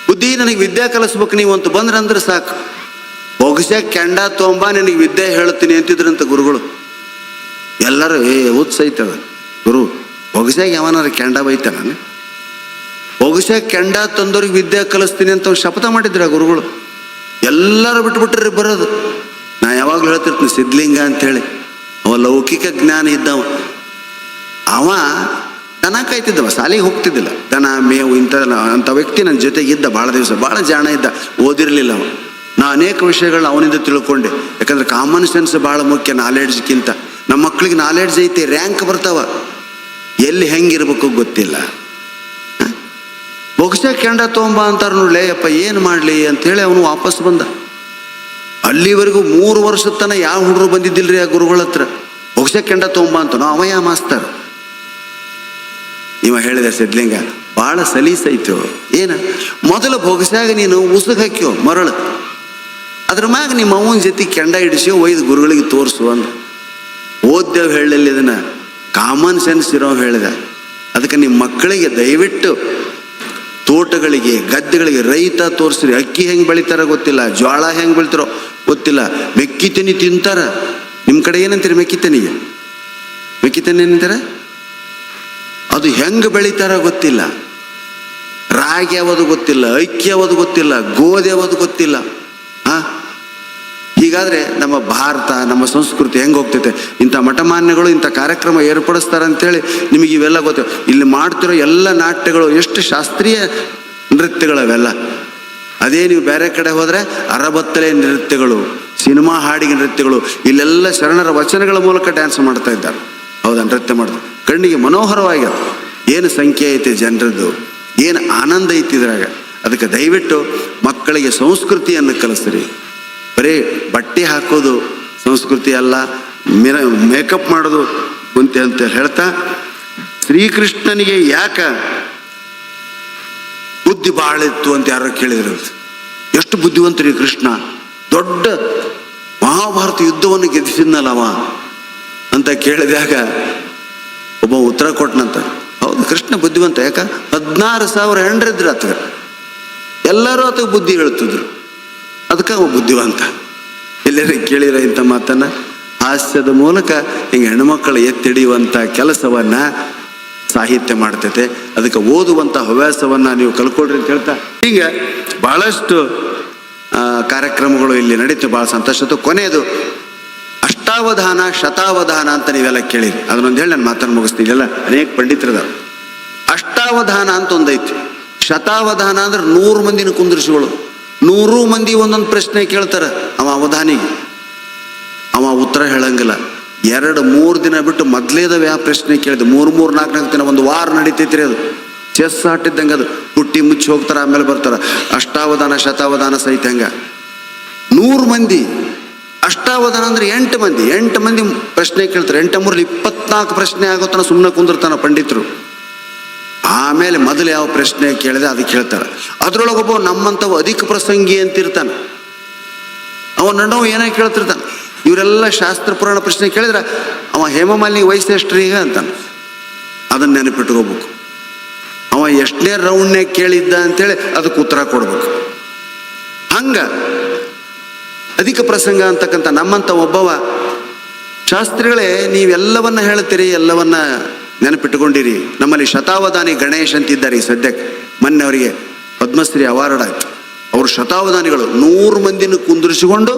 ಬುದ್ಧಿ ನನಗೆ ವಿದ್ಯೆ ಕಲಿಸ್ಬೇಕು ನೀವು ಅಂತ ಬಂದ್ರೆ ಅಂದ್ರೆ ಸಾಕು, ಒಗಸ್ಯಾಗ ಕೆಂಡ ತೊಂಬ ನಿನಗೆ ವಿದ್ಯೆ ಹೇಳ್ತೀನಿ ಅಂತಿದ್ರಂತ ಗುರುಗಳು. ಎಲ್ಲರೂ ಉತ್ಸೈತದ ಗುರು ಒಗಸ್ಯಾಗ ಯಾವನಾರ ಕೆಂಡ ಬೈತ. ನಾನು ಒಗಸ್ಯಾಗ ಕೆಂಡ ತಂದವ್ರಿಗೆ ವಿದ್ಯೆ ಕಲಿಸ್ತೀನಿ ಅಂತ ಶಪಥ ಮಾಡಿದ್ರ ಗುರುಗಳು. ಎಲ್ಲರೂ ಬಿಟ್ಬಿಟ್ರಿ ಬರೋದು. ನಾ ಯಾವಾಗಲೂ ಹೇಳ್ತಿರ್ತೀನಿ, ಸಿದ್ಧಲಿಂಗ ಅಂಥೇಳಿ ಅವ ಲೌಕಿಕ ಜ್ಞಾನ ಇದ್ದವ. ಅವ ದನ ಕಾಯ್ತಿದ್ದವ, ಶಾಲೆಗೆ ಹೋಗ್ತಿದ್ದಿಲ್ಲ. ದನ ಮೇವು ಅಂಥ ವ್ಯಕ್ತಿ ನನ್ನ ಜೊತೆಗಿದ್ದ ಭಾಳ ದಿವಸ. ಭಾಳ ಜಾಣ ಇದ್ದ, ಓದಿರಲಿಲ್ಲ ಅವ. ನಾ ಅನೇಕ ವಿಷಯಗಳನ್ನ ಅವನಿಂದ ತಿಳ್ಕೊಂಡೆ. ಯಾಕಂದ್ರೆ ಕಾಮನ್ ಸೆನ್ಸ್ ಭಾಳ ಮುಖ್ಯ ನಾಲೆಡ್ಜ್ಗಿಂತ. ನಮ್ಮ ಮಕ್ಕಳಿಗೆ ನಾಲೆಡ್ಜ್ ಐತಿ, ರ್ಯಾಂಕ್ ಬರ್ತಾವ. ಎಲ್ಲಿ ಹೆಂಗಿರ್ಬೇಕು ಗೊತ್ತಿಲ್ಲ. ಬೊಗಸ ಕೆಂಡ ತೊಂಬ ಅಂತಾರೆ ನೋಡ್ಲೆ. ಅಪ್ಪ ಏನು ಮಾಡಲಿ ಅಂಥೇಳಿ ಅವನು ವಾಪಸ್ ಬಂದ. ಅಲ್ಲಿವರೆಗೂ 3 ವರ್ಷದ ತನಕ ಯಾವ ಹುಡುಗರು ಬಂದಿದ್ದಿಲ್ರಿ ಆ ಗುರುಗಳ ಹತ್ರ. ಬೊಗಸ ಕೆಂಡ ತೊಂಬ ಅಂತ ಅವಯ ಮಾಸ್ತರ್. ಇವ ಹೇಳಿದೆ, ಸಿದ್ಧಲಿಂಗ ಭಾಳ ಸಲೀಸೈತು. ಏನು ಮೊದಲು ಬೊಗಸಾಗ ನೀನು ಉಸುಗ ಹಾಕ್ಯೋ ಮರಳು, ಅದ್ರ ಮ್ಯಾಗ ನಿಮ್ಮ ಅವನ ಜೊತೆ ಕೆಂಡ ಹಿಡಿಸಿ ಒಯ್ದು ಗುರುಗಳಿಗೆ ತೋರಿಸು ಅಂದ. ಓದ್ದೇವ್ ಹೇಳಲಿಲ್ಲ, ಇದನ್ನ ಕಾಮನ್ ಸೆನ್ಸ್ ಇರೋ ಹೇಳಿದ. ಅದಕ್ಕೆ ನಿಮ್ಮ ಮಕ್ಕಳಿಗೆ ದಯವಿಟ್ಟು ತೋಟಗಳಿಗೆ ಗದ್ದೆಗಳಿಗೆ ರೈತ ತೋರಿಸ್ರಿ. ಅಕ್ಕಿ ಹೆಂಗೆ ಬೆಳಿತಾರ ಗೊತ್ತಿಲ್ಲ, ಜ್ವಾಳ ಹೆಂಗೆ ಬೆಳಿತಾರೋ ಗೊತ್ತಿಲ್ಲ. ಮೆಕ್ಕಿತನಿ ತಿಂತಾರ. ನಿಮ್ಮ ಕಡೆ ಏನಂತೀರಿ ಮೆಕ್ಕಿತನಿಗೆ? ಮೆಕ್ಕಿತನಿ ಏನಂತಾರ? ಅದು ಹೆಂಗೆ ಬೆಳಿತಾರ ಗೊತ್ತಿಲ್ಲ. ರಾಗಿ ಯಾವುದು ಗೊತ್ತಿಲ್ಲ, ಅಕ್ಕಿ ಯಾವುದು ಗೊತ್ತಿಲ್ಲ, ಗೋಧಿ ಯಾವುದು ಗೊತ್ತಿಲ್ಲ. ಹೀಗಾದ್ರೆ ನಮ್ಮ ಭಾರತ, ನಮ್ಮ ಸಂಸ್ಕೃತಿ ಹೆಂಗೆ ಹೋಗ್ತೈತೆ? ಇಂಥ ಮಠಮಾನ್ಯಗಳು ಇಂಥ ಕಾರ್ಯಕ್ರಮ ಏರ್ಪಡಿಸ್ತಾರೆ ಅಂಥೇಳಿ ನಿಮಗೆ ಇವೆಲ್ಲ ಗೊತ್ತು. ಇಲ್ಲಿ ಮಾಡ್ತಿರೋ ಎಲ್ಲ ನಾಟ್ಯಗಳು ಎಷ್ಟು ಶಾಸ್ತ್ರೀಯ ನೃತ್ಯಗಳವೆಲ್ಲ. ಅದೇ ನೀವು ಬೇರೆ ಕಡೆ ಹೋದರೆ ಅರಬತ್ತಲೆ ನೃತ್ಯಗಳು, ಸಿನಿಮಾ ಹಾಡಿಗೆ ನೃತ್ಯಗಳು. ಇಲ್ಲೆಲ್ಲ ಶರಣರ ವಚನಗಳ ಮೂಲಕ ಡ್ಯಾನ್ಸ್ ಮಾಡ್ತಾ ಇದ್ದಾರೆ. ಹೌದಾ? ನೃತ್ಯ ಮಾಡೋದು ಕಣ್ಣಿಗೆ ಮನೋಹರವಾಗ್ಯದ. ಏನು ಸಂಖ್ಯೆ ಐತಿ ಜನರದ್ದು, ಏನು ಆನಂದ ಐತಿ ಇದ್ರಾಗ. ಅದಕ್ಕೆ ದಯವಿಟ್ಟು ಮಕ್ಕಳಿಗೆ ಸಂಸ್ಕೃತಿಯನ್ನು ಕಲಿಸ್ರಿ. ಬರೀ ಬಟ್ಟೆ ಹಾಕೋದು ಸಂಸ್ಕೃತಿ ಅಲ್ಲ, ಮೇಕಪ್ ಮಾಡೋದು ಕುಂತೆ ಅಂತ ಹೇಳ್ತಾ, ಶ್ರೀಕೃಷ್ಣನಿಗೆ ಯಾಕ ಬುದ್ಧಿ ಭಾಳ ಇತ್ತು ಅಂತ ಯಾರೋ ಕೇಳಿದ್ರು. ಎಷ್ಟು ಬುದ್ಧಿವಂತರಿ ಕೃಷ್ಣ, ದೊಡ್ಡ ಮಹಾಭಾರತ ಯುದ್ಧವನ್ನು ಗೆದ್ದಿಸಿದ್ನಲ್ಲವ ಅಂತ ಕೇಳಿದಾಗ ಒಬ್ಬ ಉತ್ತರ ಕೊಟ್ಟನಂತ. ಹೌದು, ಕೃಷ್ಣ ಬುದ್ಧಿವಂತ. ಯಾಕ 16,000 ಹೆಂಡ್ರಿದ್ರು ಆತಗ. ಎಲ್ಲರೂ ಆತಗೆ ಬುದ್ಧಿ ಹೇಳ್ತಿದ್ರು. ಅದಕ್ಕೆ ಅವ ಬುದ್ಧಿವಂತ. ಎಲ್ಲರೂ ಕೇಳಿರ ಇಂಥ ಮಾತನ್ನ? ಹಾಸ್ಯದ ಮೂಲಕ ಹಿಂಗೆ ಹೆಣ್ಮಕ್ಕಳು ಎತ್ತಿಡಿಯುವಂಥ ಕೆಲಸವನ್ನ ಸಾಹಿತ್ಯ ಮಾಡ್ತೈತೆ. ಅದಕ್ಕೆ ಓದುವಂಥ ಹವ್ಯಾಸವನ್ನ ನೀವು ಕಲ್ಕೊಳ್ರಿ ಅಂತ ಹೇಳ್ತಾ, ಹೀಗೆ ಬಹಳಷ್ಟು ಕಾರ್ಯಕ್ರಮಗಳು ಇಲ್ಲಿ ನಡೀತು. ಭಾಳ ಸಂತೋಷ. ಕೊನೆಯದು ಅಷ್ಟಾವಧಾನ ಶತಾವಧಾನ ಅಂತ ನೀವೆಲ್ಲ ಕೇಳಿರಿ. ಅದನ್ನೊಂದು ಹೇಳಿ ನಾನು ಮಾತನ್ನು ಮುಗಿಸ್ತೀನಿ. ಎಲ್ಲ ಅನೇಕ ಪಂಡಿತರದ ಅಷ್ಟಾವಧಾನ ಅಂತ ಒಂದೈತಿ. ಶತಾವಧಾನ ಅಂದ್ರೆ 100 ಮಂದಿನ ಕುಂದರ್ಸಿಗಳು. 100 ಮಂದಿ ಒಂದೊಂದು ಪ್ರಶ್ನೆ ಕೇಳ್ತಾರೆ. ಅವ ಅವಧಾನಿಗೆ ಅವ ಉತ್ತರ ಹೇಳಂಗಿಲ್ಲ. 2-3 ದಿನ ಬಿಟ್ಟು ಮೊದಲೇದವ ಯಾವ ಪ್ರಶ್ನೆ ಕೇಳಿದೆ. 3-4 ದಿನ, ಒಂದು ವಾರ ನಡೀತೈತ್ರಿ ಅದು. ಚೆಸ್ ಆಟಿದ್ದಂಗೆ ಅದು. ಹುಟ್ಟಿ ಮುಚ್ಚಿ ಹೋಗ್ತಾರೆ, ಆಮೇಲೆ ಬರ್ತಾರೆ. ಅಷ್ಟಾವಧಾನ ಶತಾವಧಾನ ಸಹಿತ ಹಂಗ 100 ಮಂದಿ. ಅಷ್ಟಾವಧಾನ ಅಂದ್ರೆ 8 ಮಂದಿ. 8 ಮಂದಿ ಪ್ರಶ್ನೆ ಕೇಳ್ತಾರೆ. 8 24 ಪ್ರಶ್ನೆ ಆಗೋತನ ಸುಮ್ಮನೆ ಕುಂದಿರ್ತಾನ ಪಂಡಿತರು. ಆಮೇಲೆ ಮೊದಲು ಯಾವ ಪ್ರಶ್ನೆ ಕೇಳಿದೆ ಅದಕ್ಕೆ ಹೇಳ್ತಾರೆ. ಅದ್ರೊಳಗೊಬ್ಬ ನಮ್ಮಂಥವು ಅಧಿಕ ಪ್ರಸಂಗಿ ಅಂತಿರ್ತಾನೆ. ಅವನಣ್ಣವ ಏನೋ ಕೇಳ್ತಿರ್ತಾನೆ. ಇವರೆಲ್ಲ ಶಾಸ್ತ್ರ ಪುರಾಣ ಪ್ರಶ್ನೆ ಕೇಳಿದ್ರೆ ಅವ ಹೇಮಮಾಲಿನಿ ವಯಸ್ಸು ಎಷ್ಟು ಈಗ ಅಂತಾನೆ. ಅದನ್ನು ನೆನಪಿಟ್ಕೋಬೇಕು. ಅವ ಎಷ್ಟನೇ ರೌಂಡ್ನೇ ಕೇಳಿದ್ದ ಅಂತೇಳಿ ಅದಕ್ಕೆ ಉತ್ತರ ಕೊಡ್ಬೇಕು. ಹಂಗ ಅಧಿಕ ಪ್ರಸಂಗ ಅಂತಕ್ಕಂಥ ನಮ್ಮಂಥ ಒಬ್ಬವ ಶಾಸ್ತ್ರಿಗಳೇ ನೀವೆಲ್ಲವನ್ನ ಹೇಳ್ತೀರಿ, ಎಲ್ಲವನ್ನ ನೆನಪಿಟ್ಟುಕೊಂಡಿರಿ. ನಮ್ಮಲ್ಲಿ ಶತಾವಧಾನಿ ಗಣೇಶ್ ಅಂತಿದ್ದಾರೆ. ಈ ಸದ್ಯಕ್ಕೆ ಮೊನ್ನೆ ಅವರಿಗೆ ಪದ್ಮಶ್ರೀ ಅವಾರ್ಡ್ ಆಯ್ತು. ಅವರು ಶತಾವಧಾನಿಗಳು 100 ಮಂದಿನ ಕುಂದಿರಿಸಿಕೊಂಡು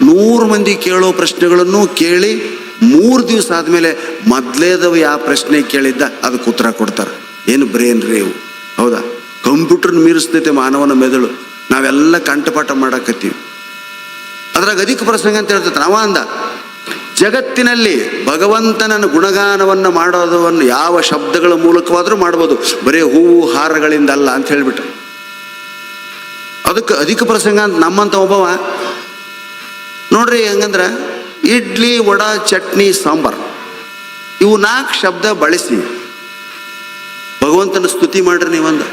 100 ಮಂದಿ ಕೇಳೋ ಪ್ರಶ್ನೆಗಳನ್ನು ಕೇಳಿ 3 ದಿವಸ ಆದಮೇಲೆ ಮೊದಲೇದವ ಯಾವ ಪ್ರಶ್ನೆ ಕೇಳಿದ್ದ ಅದಕ್ಕೆ ಉತ್ತರ ಕೊಡ್ತಾರೆ. ಏನು ಬ್ರೇನ್ ರೀ ಇವು, ಹೌದಾ? ಕಂಪ್ಯೂಟರ್ನ ಮೀರಿಸ್ತೈತೆ ಮಾನವನ ಮೆದುಳು. ನಾವೆಲ್ಲ ಕಂಠಪಾಠ ಮಾಡಕತ್ತೀವಿ. ಅದ್ರಾಗ ಅಧಿಕ ಪ್ರಸಂಗ ಅಂತ ಹೇಳ್ತೈತೆ. ಅವ ಅಂದ, ಜಗತ್ತಿನಲ್ಲಿ ಭಗವಂತನ ಗುಣಗಾನವನ್ನು ಮಾಡೋದವನ್ನು ಯಾವ ಶಬ್ದಗಳ ಮೂಲಕವಾದರೂ ಮಾಡ್ಬೋದು, ಬರೀ ಹೂವು ಹಾರಗಳಿಂದ ಅಲ್ಲ ಅಂತ ಹೇಳಿಬಿಟ್ರು. ಅದಕ್ಕೆ ಅಧಿಕ ಪ್ರಸಂಗ ಅಂತ ನಮ್ಮಂತ ಒಬ್ಬವ ನೋಡ್ರಿ. ಹಂಗಂದ್ರೆ ಇಡ್ಲಿ, ವಡ, ಚಟ್ನಿ, ಸಾಂಬಾರ್ ಇವು 4 ಶಬ್ದ ಬಳಸಿ ಭಗವಂತನ ಸ್ತುತಿ ಮಾಡ್ರಿ ನೀವಂದ.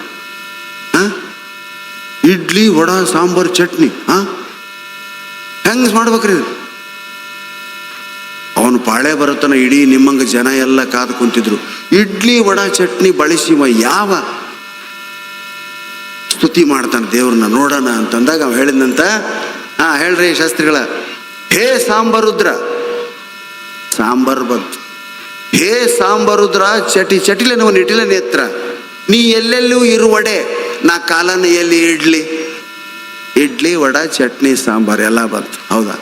ಇಡ್ಲಿ, ವಡ, ಸಾಂಬಾರ್, ಚಟ್ನಿ ಹೆಂಗೆ ಮಾಡ್ಬೇಕ್ರಿ? ಅವನು ಪಾಳೆ ಬರುತ್ತಾನ. ಇಡೀ ನಿಮ್ಮಂಗ ಜನ ಎಲ್ಲ ಕಾದು ಕುಂತಿದ್ರು. ಇಡ್ಲಿ, ವಡ, ಚಟ್ನಿ ಬಳಸಿ ಯಾವ ಸ್ತುತಿ ಮಾಡ್ತಾನೆ ದೇವ್ರನ್ನ ನೋಡೋಣ ಅಂತಂದಾಗ ಅವ ಹೇಳಿದಂತ, ಹೇಳ್ರಿ ಶಾಸ್ತ್ರಿಗಳ, ಹೇ ಸಾಂಬಾರುದ್ರ, ಸಾಂಬಾರ್ ಬಂತು. ಹೇ ಸಾಂಬಾರುದ್ರ ಚಟಿಲೆ ನಾವು ನಿಟಿಲ ನೇತ್ರ, ನೀ ಎಲ್ಲೆಲ್ಲೂ ಇರುವಡೆ ನಾ ಕಾಲನ ಎಲ್ಲಿ ಇಡ್ಲಿ. ಇಡ್ಲಿ, ವಡ, ಚಟ್ನಿ, ಸಾಂಬಾರ್ ಎಲ್ಲ ಬಂತು, ಹೌದಾ?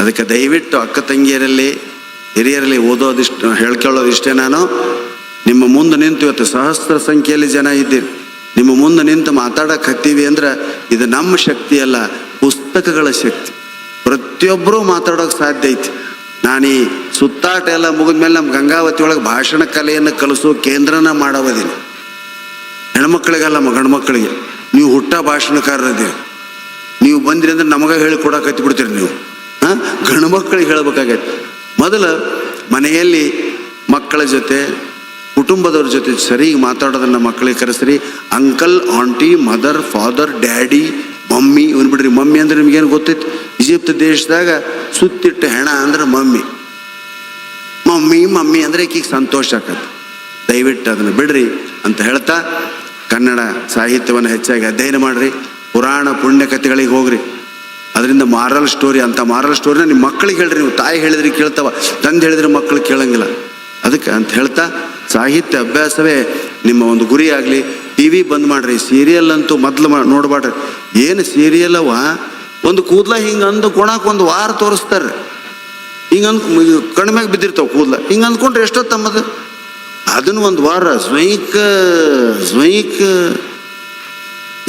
ಅದಕ್ಕೆ ದಯವಿಟ್ಟು ಅಕ್ಕ ತಂಗಿಯರಲ್ಲಿ, ಹಿರಿಯರಲ್ಲಿ ಓದೋದಿಷ್ಟು ಹೇಳ್ಕೊಳ್ಳೋದಿಷ್ಟೇ. ನಾನು ನಿಮ್ಮ ಮುಂದೆ ನಿಂತು, ಇವತ್ತು ಸಹಸ್ರ ಸಂಖ್ಯೆಯಲ್ಲಿ ಜನ ಇದ್ದೀರಿ, ನಿಮ್ಮ ಮುಂದೆ ನಿಂತು ಮಾತಾಡಕ್ಕೆ ಹತ್ತೀವಿ ಅಂದ್ರೆ ಇದು ನಮ್ಮ ಶಕ್ತಿ ಅಲ್ಲ, ಪುಸ್ತಕಗಳ ಶಕ್ತಿ. ಪ್ರತಿಯೊಬ್ಬರೂ ಮಾತಾಡೋಕೆ ಸಾಧ್ಯ ಐತಿ. ನಾನು ಈ ಸುತ್ತಾಟ ಎಲ್ಲ ಮುಗಿದ್ಮೇಲೆ ನಮ್ಮ ಗಂಗಾವತಿ ಒಳಗೆ ಭಾಷಣ ಕಲೆಯನ್ನು ಕಲಿಸೋ ಕೇಂದ್ರನ ಮಾಡೋದಿಲ್ಲ. ಹೆಣ್ಮಕ್ಳಿಗಲ್ಲ, ಗಂಡು ಮಕ್ಕಳಿಗೆ. ನೀವು ಹುಟ್ಟ ಭಾಷಣಕಾರರಿದ್ದೀರಿ. ನೀವು ಬಂದಿರಿ ಅಂದ್ರೆ ನಮಗೆ ಹೇಳಿಕೊಡಕ್ಕೆ ಹತ್ಬಿಡ್ತೀರಿ. ನೀವು ಗಂಡು ಮಕ್ಕಳಿಗೆ ಹೇಳ್ಬೇಕಾಗೈತಿ. ಮೊದಲು ಮನೆಯಲ್ಲಿ ಮಕ್ಕಳ ಜೊತೆ, ಕುಟುಂಬದವ್ರ ಜೊತೆ ಸರಿಗೆ ಮಾತಾಡೋದನ್ನ ಮಕ್ಕಳಿಗೆ ಕರೆಸ್ರಿ. Uncle, aunty, mother, father, daddy, mummy ಇವನು ಬಿಡ್ರಿ. ಮಮ್ಮಿ ಅಂದ್ರೆ ನಿಮ್ಗೇನು ಗೊತ್ತೈತಿ? ಈಜಿಪ್ಟ್ ದೇಶದಾಗ ಸುತ್ತಿಟ್ಟ ಹೆಣ ಅಂದ್ರೆ ಮಮ್ಮಿ. ಮಮ್ಮಿ ಅಂದ್ರೆ ಈಕಿಗೆ ಸಂತೋಷ ಆಕತ್ತೆ. ದಯವಿಟ್ಟು ಅದನ್ನು ಬಿಡ್ರಿ ಅಂತ ಹೇಳ್ತಾ, ಕನ್ನಡ ಸಾಹಿತ್ಯವನ್ನು ಹೆಚ್ಚಾಗಿ ಅಧ್ಯಯನ ಮಾಡ್ರಿ. ಪುರಾಣ ಪುಣ್ಯ ಕಥೆಗಳಿಗೆ ಹೋಗ್ರಿ. ಅದರಿಂದ ಮಾರಲ್ ಸ್ಟೋರಿ, ಅಂತ ಮಾರಲ್ ಸ್ಟೋರಿನ ನಿಮ್ಮ ಮಕ್ಕಳಿಗೆ ಹೇಳ್ರಿ. ನೀವು ತಾಯಿ ಹೇಳಿದ್ರಿ ಕೇಳ್ತಾವ, ತಂದೆ ಹೇಳಿದ್ರೆ ಮಕ್ಕಳು ಕೇಳಂಗಿಲ್ಲ. ಅದಕ್ಕೆ ಅಂತ ಹೇಳ್ತಾ, ಸಾಹಿತ್ಯ ಅಭ್ಯಾಸವೇ ನಿಮ್ಮ ಒಂದು ಗುರಿ ಆಗಲಿ. ಟಿ ವಿ ಬಂದ್ ಮಾಡ್ರಿ. ಸೀರಿಯಲ್ ಅಂತೂ ಮೊದಲು ನೋಡ್ಬಾಡ್ರಿ. ಏನು ಸೀರಿಯಲ್ ಅವ, ಒಂದು ಕೂದಲ ಹಿಂಗೆ ಅಂದು ಕೊಣಕ್ಕೆ 1 ವಾರ ತೋರಿಸ್ತಾರೆ. ಹಿಂಗೆ ಕಣ್ಮ್ಯಾಗ ಬಿದ್ದಿರ್ತಾವೆ ಕೂದಲ. ಹಿಂಗೆ ಅಂದ್ಕೊಂಡ್ರೆ ಎಷ್ಟೊತ್ತಮ್ಮದು, ಅದನ್ನು 1 ವಾರ ಜ್ವೈಕ್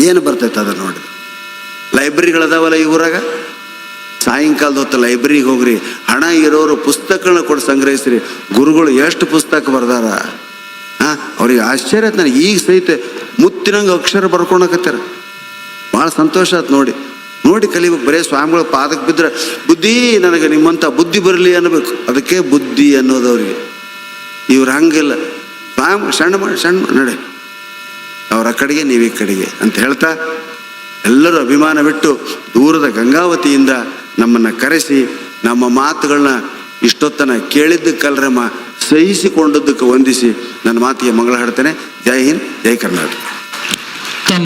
ಏನು ಬರ್ತೈತೆ ಅದನ್ನು ನೋಡಿ. ಲೈಬ್ರರಿಗಳದಾವಲ್ಲ ಈ ಊರಾಗ, ಸಾಯಂಕಾಲದ ಹೊತ್ತು ಲೈಬ್ರರಿಗೆ ಹೋಗ್ರಿ. ಹಣ ಇರೋರು ಪುಸ್ತಕಗಳನ್ನ ಕೊಟ್ಟು ಸಂಗ್ರಹಿಸ್ರಿ. ಗುರುಗಳು ಎಷ್ಟು ಪುಸ್ತಕ ಬರ್ದಾರ, ಅವ್ರಿಗೆ ಆಶ್ಚರ್ಯ ಆಯ್ತು. ನನಗೆ ಈಗ ಸಹಿತ ಮುತ್ತಿನಂಗೆ ಅಕ್ಷರ ಬರ್ಕೊಳಕತ್ತಾರ. ಭಾಳ ಸಂತೋಷ ಆಯ್ತು ನೋಡಿ ಕಲಿಬೇಕು. ಬರೇ ಸ್ವಾಮಿಗಳ ಪಾದಕ್ಕೆ ಬಿದ್ದರೆ ಬುದ್ಧಿ, ನನಗೆ ನಿಮ್ಮಂಥ ಬುದ್ಧಿ ಬರಲಿ ಅನ್ನಬೇಕು. ಅದಕ್ಕೆ ಬುದ್ಧಿ ಅನ್ನೋದವ್ರಿಗೆ. ಇವ್ರು ಹಂಗಿಲ್ಲ. ಸ್ವಾಮಿ ಸಣ್ಣ ನಡೆ, ಅವ್ರ ಆ ಕಡೆಗೆ ನೀವು ಈ ಕಡೆಗೆ ಅಂತ ಹೇಳ್ತಾ, ಎಲ್ಲರೂ ಅಭಿಮಾನ ಬಿಟ್ಟು ದೂರದ ಗಂಗಾವತಿಯಿಂದ ನಮ್ಮನ್ನು ಕರೆಸಿ ನಮ್ಮ ಮಾತುಗಳನ್ನ ಇಷ್ಟೊತ್ತನ ಕೇಳಿದ್ದಕ್ಕಲ್ರಮ್ಮ ಸಹಿಸಿಕೊಂಡದ್ದಕ್ಕೆ ವಂದಿಸಿ ನನ್ನ ಮಾತಿಗೆ ಮಂಗಳ ಹಾಡ್ತೇನೆ. ಜೈ ಹಿಂದ್, ಜೈ ಕರ್ನಾಟಕ.